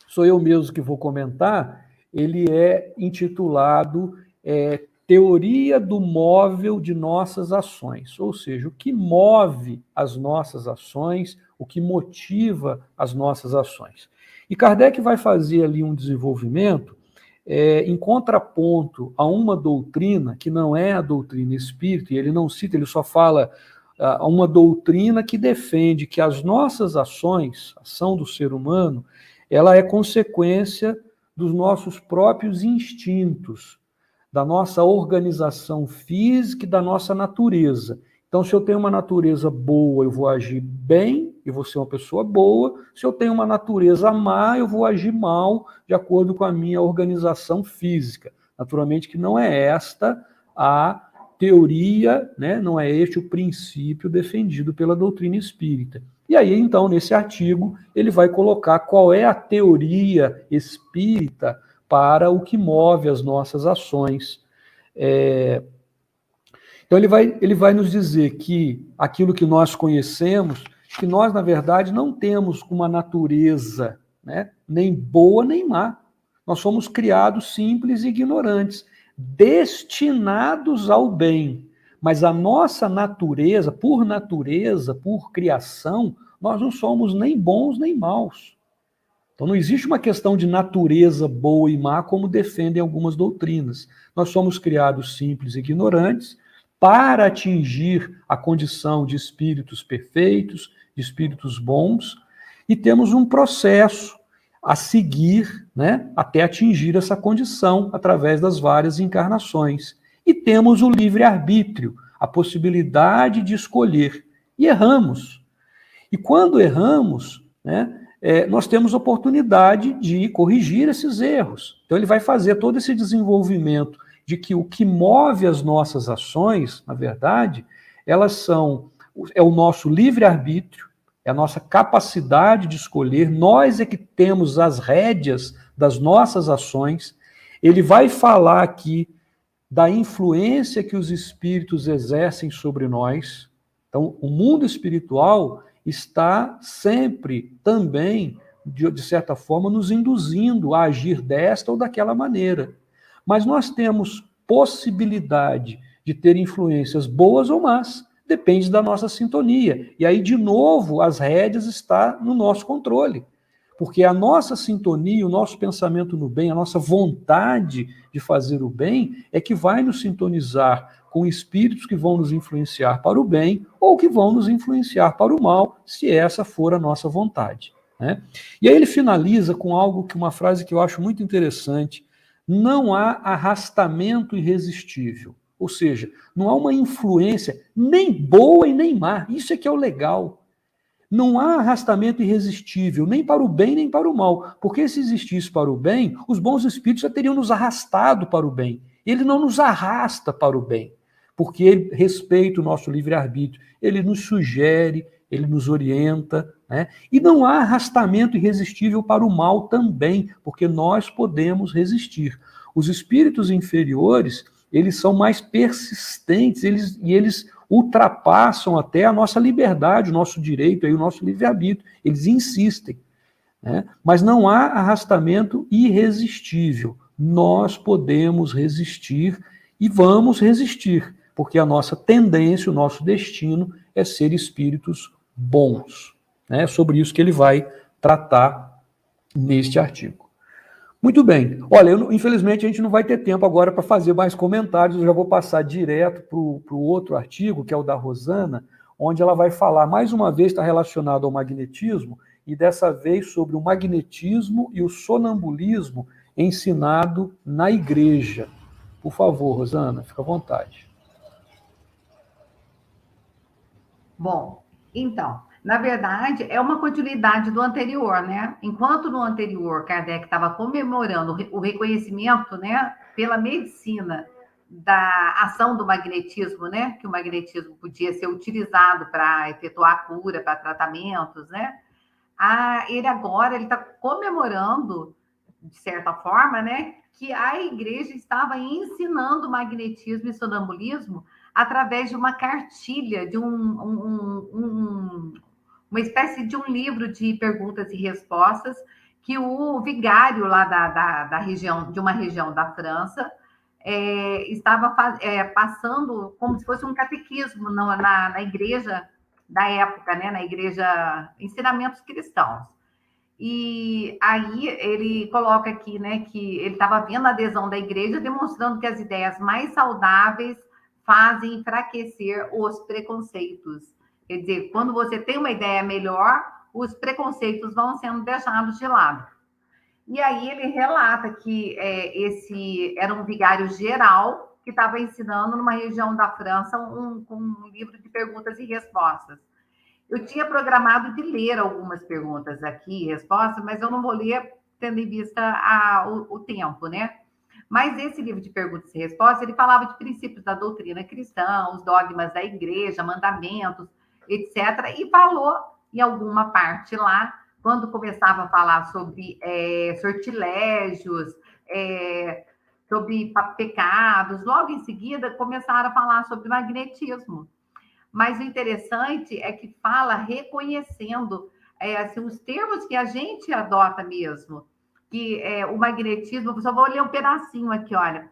sou eu mesmo que vou comentar, ele é intitulado Teoria do móvel de nossas ações, ou seja, o que move as nossas ações, o que motiva as nossas ações. E Kardec vai fazer ali um desenvolvimento em contraponto a uma doutrina que não é a doutrina espírita, e ele não cita, ele só fala uma doutrina que defende que as nossas ações, a ação do ser humano, ela é consequência dos nossos próprios instintos, da nossa organização física e da nossa natureza. Então, se eu tenho uma natureza boa, eu vou agir bem, eu vou ser uma pessoa boa. Se eu tenho uma natureza má, eu vou agir mal, de acordo com a minha organização física. Naturalmente que não é esta a teoria, né? Não é este o princípio defendido pela doutrina espírita. E aí, então, nesse artigo, ele vai colocar qual é a teoria espírita para o que move as nossas ações. Então, ele vai nos dizer que aquilo que nós conhecemos, que nós, na verdade, não temos uma natureza, né, nem boa nem má. Nós somos criados simples e ignorantes, destinados ao bem. Mas a nossa natureza, por criação, nós não somos nem bons nem maus. Então não existe uma questão de natureza boa e má, como defendem algumas doutrinas. Nós somos criados simples e ignorantes para atingir a condição de espíritos perfeitos, de espíritos bons, e temos um processo a seguir, né, até atingir essa condição através das várias encarnações. E temos o livre-arbítrio, a possibilidade de escolher. E erramos. E quando erramos, né, nós temos oportunidade de corrigir esses erros. Então, ele vai fazer todo esse desenvolvimento de que o que move as nossas ações, na verdade, é o nosso livre-arbítrio, é a nossa capacidade de escolher, nós é que temos as rédeas das nossas ações. Ele vai falar aqui da influência que os espíritos exercem sobre nós. Então, o mundo espiritual está sempre também, de certa forma, nos induzindo a agir desta ou daquela maneira. Mas nós temos possibilidade de ter influências boas ou más, depende da nossa sintonia. E aí, de novo, as rédeas estão no nosso controle. Porque a nossa sintonia, o nosso pensamento no bem, a nossa vontade de fazer o bem é que vai nos sintonizar com espíritos que vão nos influenciar para o bem ou que vão nos influenciar para o mal, se essa for a nossa vontade, né? E aí ele finaliza com uma frase que eu acho muito interessante: não há arrastamento irresistível. Ou seja, não há uma influência nem boa e nem má. Isso é que é o legal. Não há arrastamento irresistível, nem para o bem, nem para o mal. Porque se existisse para o bem, os bons espíritos já teriam nos arrastado para o bem. Ele não nos arrasta para o bem, porque ele respeita o nosso livre-arbítrio, ele nos sugere, ele nos orienta, né? E não há arrastamento irresistível para o mal também, porque nós podemos resistir. Os espíritos inferiores, eles são mais persistentes, eles ultrapassam até a nossa liberdade, o nosso direito, aí, o nosso livre-arbítrio. Eles insistem, né? Mas não há arrastamento irresistível. Nós podemos resistir e vamos resistir, porque a nossa tendência, o nosso destino é ser espíritos bons, né? É sobre isso que ele vai tratar neste artigo. Muito bem. Olha, infelizmente a gente não vai ter tempo agora para fazer mais comentários, eu já vou passar direto para o outro artigo, que é o da Rosana, onde ela vai falar, mais uma vez, está relacionado ao magnetismo, e dessa vez sobre o magnetismo e o sonambulismo ensinado na igreja. Por favor, Rosana, fica à vontade. Bom, então, na verdade, é uma continuidade do anterior, né? Enquanto no anterior Kardec estava comemorando o reconhecimento, né, pela medicina da ação do magnetismo, né? Que o magnetismo podia ser utilizado para efetuar a cura, para tratamentos, né? Ele está comemorando, de certa forma, né, que a igreja estava ensinando magnetismo e sonambulismo através de uma cartilha, de uma espécie de um livro de perguntas e respostas que o vigário lá da região, de uma região da França, estava passando como se fosse um catequismo na igreja da época, né, na igreja, ensinamentos cristãos. E aí ele coloca aqui, né, que ele estava vendo a adesão da igreja, demonstrando que as ideias mais saudáveis fazem enfraquecer os preconceitos. Quer dizer, quando você tem uma ideia melhor, os preconceitos vão sendo deixados de lado. E aí ele relata que esse era um vigário geral que estava ensinando numa região da França com um livro de perguntas e respostas. Eu tinha programado de ler algumas perguntas aqui, respostas, mas eu não vou ler tendo em vista o tempo, né? Mas esse livro de perguntas e respostas, ele falava de princípios da doutrina cristã, os dogmas da igreja, mandamentos, etc. E falou em alguma parte lá, quando começava a falar sobre sortilégios, sobre pecados, logo em seguida começaram a falar sobre magnetismo. Mas o interessante é que fala reconhecendo assim, os termos que a gente adota mesmo, que o magnetismo, eu só vou ler um pedacinho aqui, olha,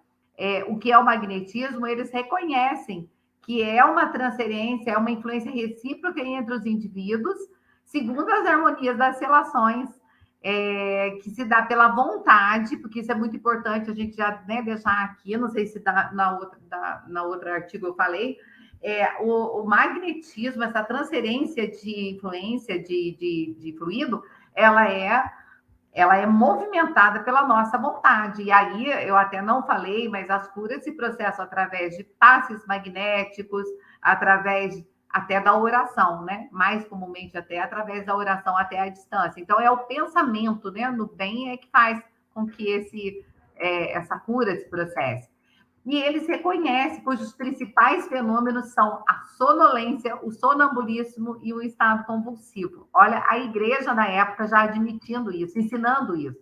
o que é o magnetismo, eles reconhecem que é uma transferência, é uma influência recíproca entre os indivíduos, segundo as harmonias das relações, que se dá pela vontade, porque isso é muito importante a gente já, né, deixar aqui, não sei se na outra artigo eu falei, o magnetismo, essa transferência de influência de fluido, ela é movimentada pela nossa vontade. E aí, eu até não falei, mas as curas se processam através de passes magnéticos, através até da oração, né? Mais comumente até através da oração até a distância. Então, é o pensamento, né, no bem que faz com que essa cura se processe. E eles reconhecem cujos principais fenômenos são a sonolência, o sonambulismo e o estado convulsivo. Olha, a igreja na época já admitindo isso, ensinando isso.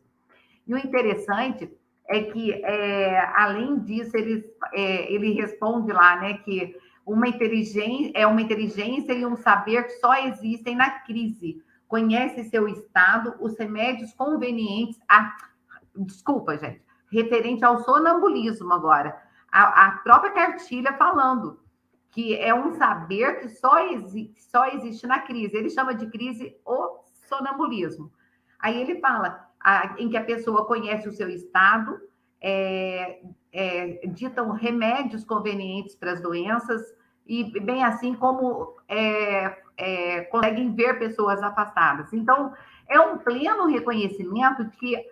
E o interessante é que, além disso, ele responde lá, né, que uma inteligência e um saber que só existem na crise. Conhece seu estado, os remédios convenientes... Desculpa, gente. Referente ao sonambulismo agora. A própria cartilha falando que é um saber que só existe na crise. Ele chama de crise o sonambulismo. Aí ele fala em que a pessoa conhece o seu estado, ditam remédios convenientes para as doenças, e bem assim como conseguem ver pessoas afastadas. Então, é um pleno reconhecimento de que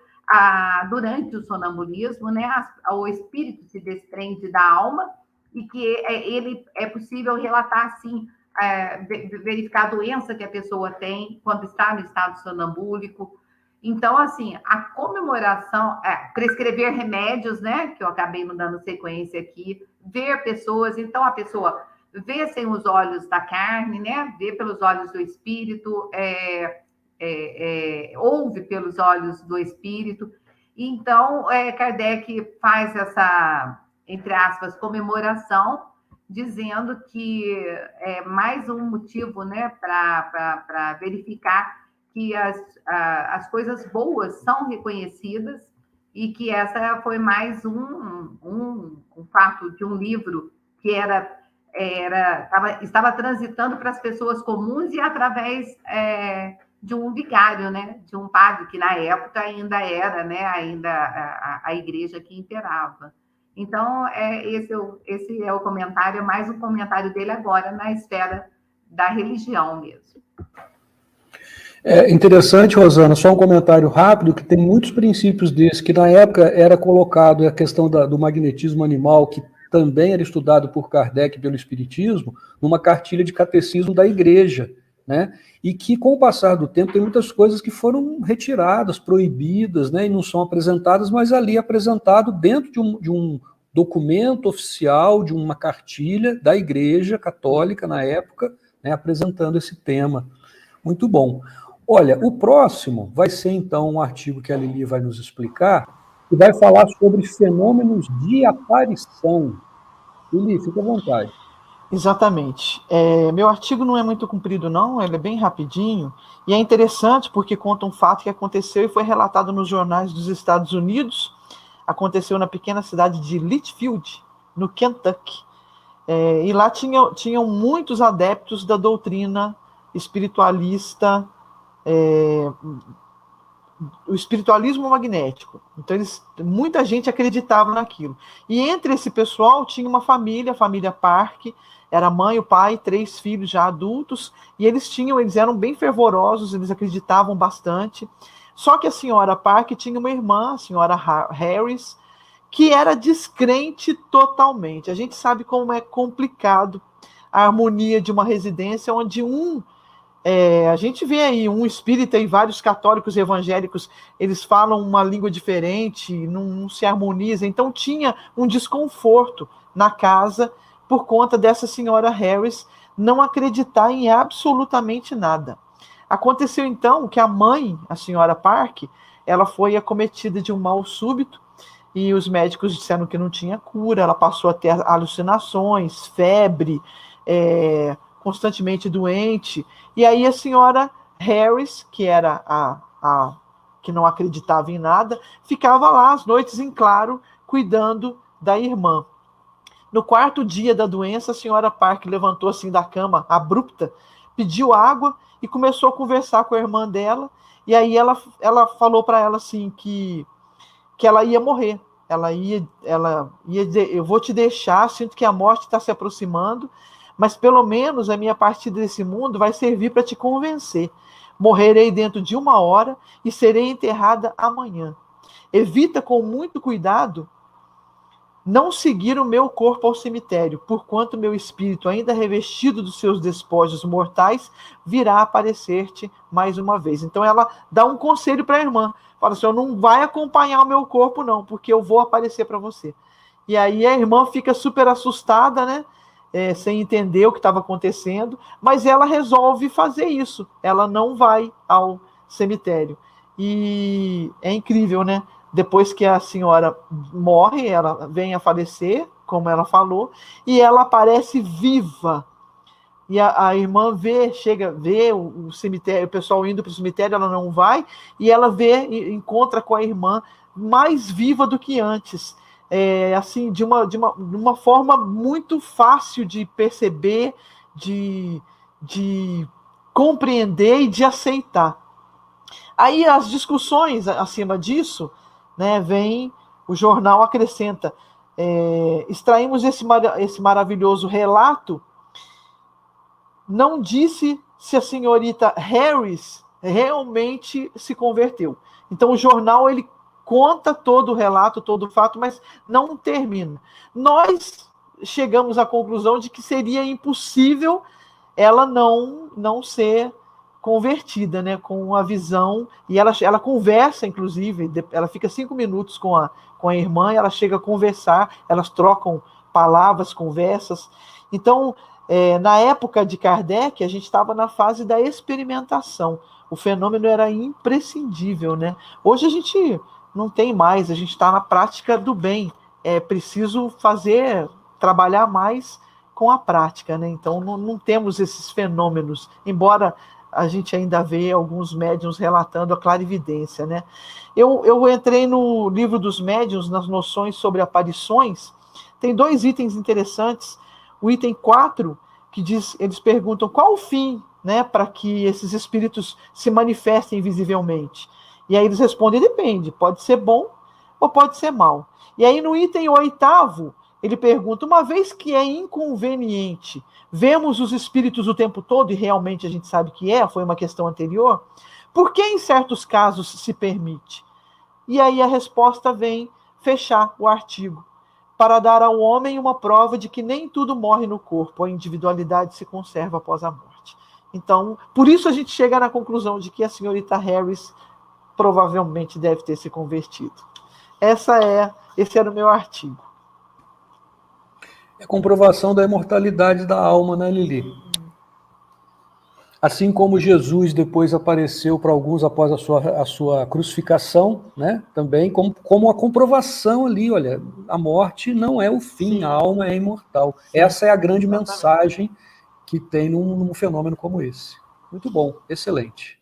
durante o sonambulismo, né, o espírito se desprende da alma e que ele é possível relatar, assim, verificar a doença que a pessoa tem quando está no estado sonambúlico. Então, assim, a comemoração, prescrever remédios, né, que eu acabei não dando sequência aqui, ver pessoas, então a pessoa vê sem os olhos da carne, né, vê pelos olhos do espírito, ouve pelos olhos do espírito. Então, Kardec faz essa, entre aspas, comemoração, dizendo que é mais um motivo, né, para verificar que as coisas boas são reconhecidas e que essa foi mais um fato de um livro que estava transitando para as pessoas comuns e através de um vigário, né, de um padre que na época ainda era, né, a igreja que imperava. Então, esse é o comentário, mais um comentário dele agora na esfera da religião mesmo. É interessante, Rosana, só um comentário rápido, que tem muitos princípios desses, que na época era colocado a questão do magnetismo animal, que também era estudado por Kardec pelo Espiritismo, numa cartilha de catecismo da igreja, né? E que, com o passar do tempo, tem muitas coisas que foram retiradas, proibidas, né? E não são apresentadas, mas ali apresentado dentro de um documento oficial, de uma cartilha da Igreja Católica, na época, né? Apresentando esse tema. Muito bom. Olha, o próximo vai ser, então, um artigo que a Lili vai nos explicar, que vai falar sobre fenômenos de aparição. Lili, fica à vontade. Exatamente. Meu artigo não é muito comprido, não, ele é bem rapidinho, e é interessante porque conta um fato que aconteceu e foi relatado nos jornais dos Estados Unidos, aconteceu na pequena cidade de Litchfield, no Kentucky, e lá tinham muitos adeptos da doutrina espiritualista, o espiritualismo magnético. Então, muita gente acreditava naquilo. E entre esse pessoal tinha uma família, a família Park, era a mãe, o pai, 3 filhos já adultos, e eles eram bem fervorosos, eles acreditavam bastante. Só que a senhora Park tinha uma irmã, a senhora Harris, que era descrente totalmente. A gente sabe como é complicado a harmonia de uma residência onde a gente vê aí um espírita e vários católicos e evangélicos, eles falam uma língua diferente, não se harmonizam. Então tinha um desconforto na casa por conta dessa senhora Harris não acreditar em absolutamente nada. Aconteceu então que a mãe, a senhora Park, ela foi acometida de um mal súbito e os médicos disseram que não tinha cura, ela passou a ter alucinações, febre, constantemente doente, e aí a senhora Harris, que era a que não acreditava em nada, ficava lá às noites em claro, cuidando da irmã. No 4º dia da doença, a senhora Park levantou assim da cama, abrupta, pediu água e começou a conversar com a irmã dela, e aí ela falou para ela assim que ela ia morrer, ela ia dizer, eu vou te deixar, sinto que a morte está se aproximando, mas pelo menos a minha partida desse mundo vai servir para te convencer. Morrerei dentro de 1 hora e serei enterrada amanhã. Evita com muito cuidado não seguir o meu corpo ao cemitério, porquanto meu espírito, ainda revestido dos seus despojos mortais, virá aparecer-te mais uma vez. Então ela dá um conselho para a irmã. Fala assim, não vai acompanhar o meu corpo não, porque eu vou aparecer para você. E aí a irmã fica super assustada, né? Sem entender o que estava acontecendo, mas ela resolve fazer isso. Ela não vai ao cemitério. E é incrível, né? Depois que a senhora morre, ela vem a falecer, como ela falou, e ela aparece viva. E a irmã vê o cemitério, o pessoal indo para o cemitério, ela não vai, e ela encontra com a irmã mais viva do que antes. Assim, de uma forma muito fácil de perceber, de compreender e de aceitar. Aí as discussões acima disso, né, o jornal acrescenta, extraímos esse maravilhoso relato, não disse se a senhorita Harris realmente se converteu. Então o jornal ele conta todo o relato, todo o fato, mas não termina. Nós chegamos à conclusão de que seria impossível ela não ser convertida, né, com a visão, e ela conversa, inclusive, ela fica 5 minutos com a irmã, e ela chega a conversar, elas trocam palavras, conversas. Então, na época de Kardec, a gente estava na fase da experimentação, o fenômeno era imprescindível, né? Hoje a gente não tem mais, a gente está na prática do bem, é preciso trabalhar mais com a prática, né? Então não temos esses fenômenos, embora a gente ainda vê alguns médiuns relatando a clarividência, né? Eu entrei no livro dos médiuns, nas noções sobre aparições, tem 2 itens interessantes. O item 4, que diz, eles perguntam qual o fim, né, para que esses espíritos se manifestem visivelmente. E aí eles respondem, depende, pode ser bom ou pode ser mal. E aí no item 8º, ele pergunta, uma vez que é inconveniente, vemos os espíritos o tempo todo, e realmente a gente sabe que foi uma questão anterior, por que em certos casos se permite? E aí a resposta vem fechar o artigo, para dar ao homem uma prova de que nem tudo morre no corpo, a individualidade se conserva após a morte. Então, por isso a gente chega na conclusão de que a senhorita Harris provavelmente deve ter se convertido. Esse era o meu artigo. É a comprovação da imortalidade da alma, né, Lili? Assim como Jesus depois apareceu para alguns após a sua crucificação, né? Também como a comprovação ali, olha, a morte não é o fim, sim, a alma é imortal. Sim, essa é a grande mensagem que tem num fenômeno como esse. Muito bom, excelente.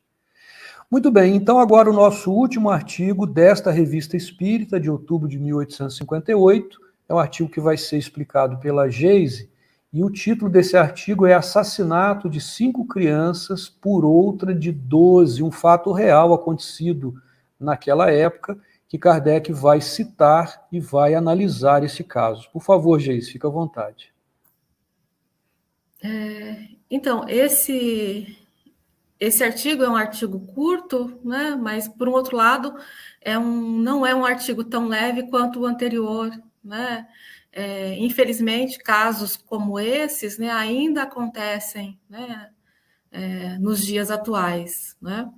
Muito bem, então agora o nosso último artigo desta Revista Espírita, de outubro de 1858, é um artigo que vai ser explicado pela Geise, e o título desse artigo é Assassinato de 5 crianças por outra de 12, um fato real acontecido naquela época, que Kardec vai citar e vai analisar esse caso. Por favor, Geise, fica à vontade. Então, esse artigo é um artigo curto, né? Mas, por um outro lado, não é um artigo tão leve quanto o anterior, né? Infelizmente, casos como esses, né, ainda acontecem, né, nos dias atuais, né?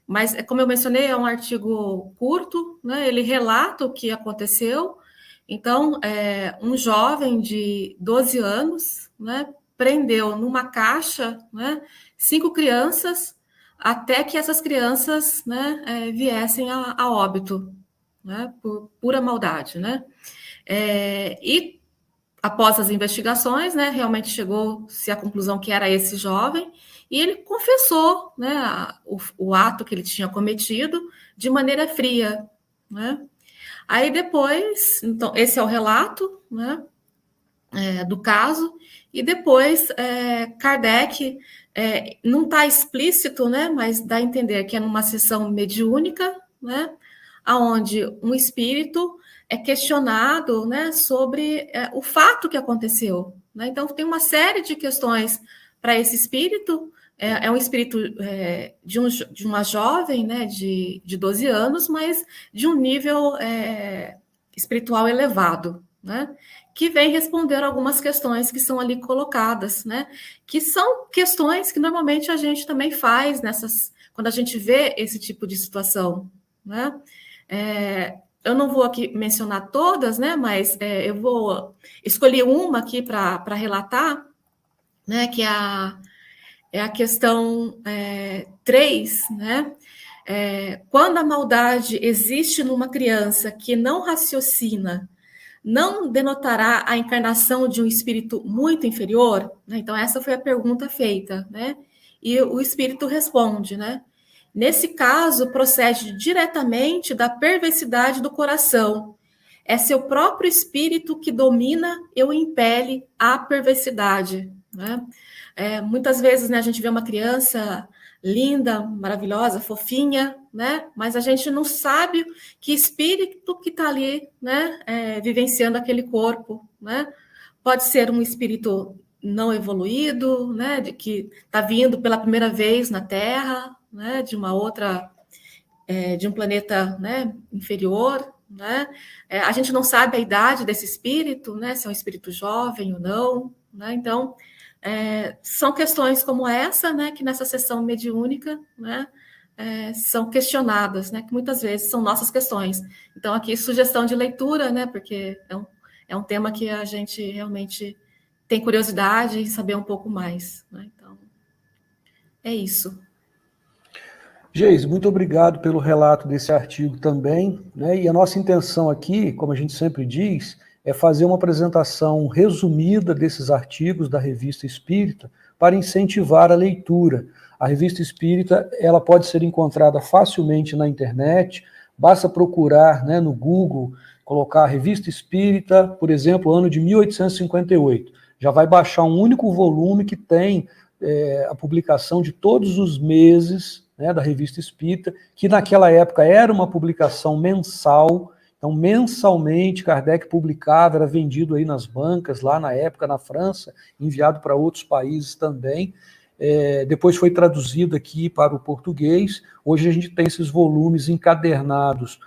Mas, como eu mencionei, é um artigo curto, né? Ele relata o que aconteceu. Então, um jovem de 12 anos, né, prendeu numa caixa, né, 5 crianças, até que essas crianças, né, viessem a óbito, né, por pura maldade, né? E após as investigações, né, realmente chegou-se à conclusão que era esse jovem, e ele confessou, né, o ato que ele tinha cometido de maneira fria, né? Aí depois, então, esse é o relato, né, do caso, e depois Kardec, não está explícito, né, mas dá a entender que é numa sessão mediúnica, né, onde um espírito é questionado, né, sobre o fato que aconteceu, né? Então tem uma série de questões para esse espírito. É um espírito de uma jovem, né, de 12 anos, mas de um nível espiritual elevado, né, que vem responder algumas questões que são ali colocadas, né, que são questões que normalmente a gente também faz quando a gente vê esse tipo de situação, né. Eu não vou aqui mencionar todas, né, mas eu vou escolher uma aqui para relatar, né, que é a questão 3, né? Quando a maldade existe numa criança que não raciocina, não denotará a encarnação de um espírito muito inferior? Né? Então, essa foi a pergunta feita, né? E o espírito responde, né? Nesse caso, procede diretamente da perversidade do coração. É seu próprio espírito que domina e o impele à perversidade, né? Muitas vezes, né, a gente vê uma criança linda, maravilhosa, fofinha, né? Mas a gente não sabe que espírito que está ali, né, vivenciando aquele corpo, né? Pode ser um espírito não evoluído, né, que está vindo pela primeira vez na Terra, né, de uma outra, de um planeta, né, inferior, né? A gente não sabe a idade desse espírito, né, se é um espírito jovem ou não, né? Então, são questões como essa, né, que nessa sessão mediúnica, né, são questionadas, né, que muitas vezes são nossas questões. Então, aqui, sugestão de leitura, né, porque é um tema que a gente realmente tem curiosidade em saber um pouco mais, né? Então, é isso. Geise, muito obrigado pelo relato desse artigo também, né? E a nossa intenção aqui, como a gente sempre diz, é fazer uma apresentação resumida desses artigos da Revista Espírita para incentivar a leitura. A Revista Espírita, ela pode ser encontrada facilmente na internet, basta procurar, né, no Google, colocar Revista Espírita, por exemplo, ano de 1858. Já vai baixar um único volume que tem a publicação de todos os meses, né, da Revista Espírita, que naquela época era uma publicação mensal. Então, mensalmente, Kardec publicava, era vendido aí nas bancas, lá na época, na França, enviado para outros países também. Depois foi traduzido aqui para o português. Hoje a gente tem esses volumes encadernados,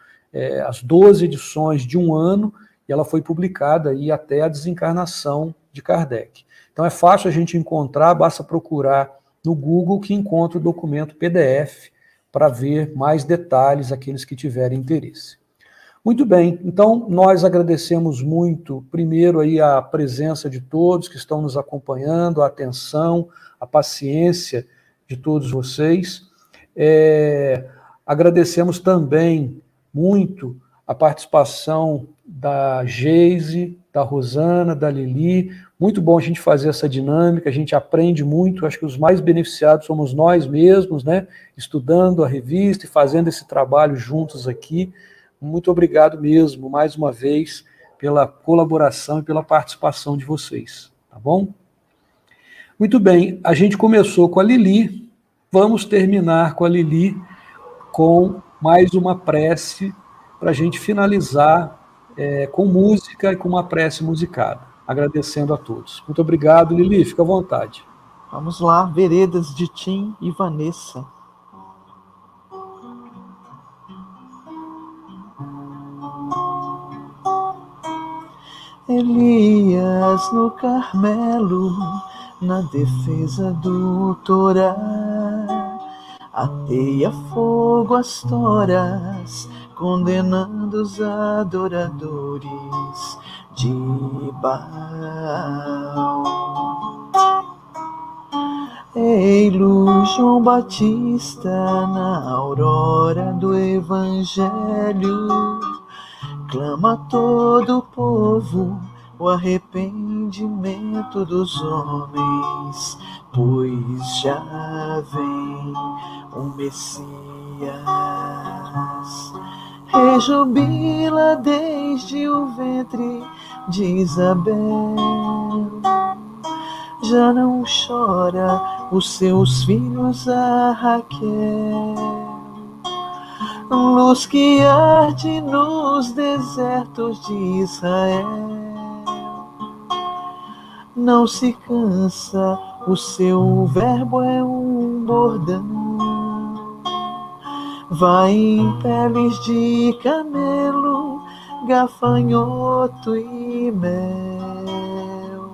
as 12 edições de um ano, e ela foi publicada aí até a desencarnação de Kardec. Então é fácil a gente encontrar, basta procurar no Google que encontra o documento PDF para ver mais detalhes, aqueles que tiverem interesse. Muito bem, então nós agradecemos muito, primeiro aí a presença de todos que estão nos acompanhando, a atenção, a paciência de todos vocês. Agradecemos também muito a participação da Geise, da Rosana, da Lili. Muito bom a gente fazer essa dinâmica, a gente aprende muito, acho que os mais beneficiados somos nós mesmos, né? Estudando a revista e fazendo esse trabalho juntos aqui. Muito obrigado mesmo, mais uma vez, pela colaboração e pela participação de vocês, tá bom? Muito bem, a gente começou com a Lili, vamos terminar com a Lili com mais uma prece para a gente finalizar com música e com uma prece musicada. Agradecendo a todos. Muito obrigado, Lili, fica à vontade. Vamos lá, Veredas de Tim e Vanessa. Elias no Carmelo, na defesa do Torá, ateia fogo às toras, condenando os adoradores de Baal. Ei-lo, João Batista, na aurora do Evangelho, clama a todo o povo o arrependimento dos homens, pois já vem o Messias. Rejubila desde o ventre de Isabel, já não chora os seus filhos a Raquel. Luz que arde nos desertos de Israel, não se cansa, o seu verbo é um bordão. Vai em peles de camelo, gafanhoto e mel.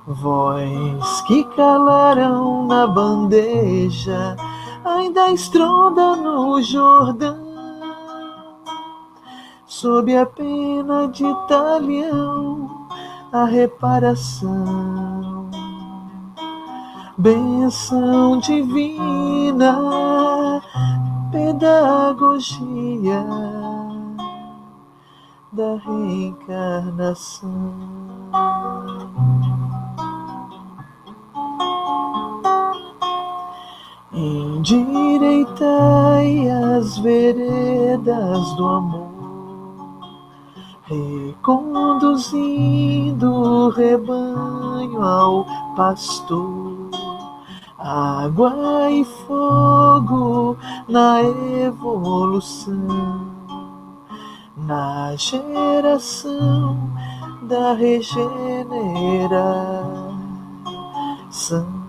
Voz que calarão na bandeja ainda estronda no Jordão, sob a pena de talhão, a reparação. Benção divina, pedagogia da reencarnação. Endireitai as veredas do amor, reconduzindo o rebanho ao pastor. Água e fogo na evolução, na geração da regeneração.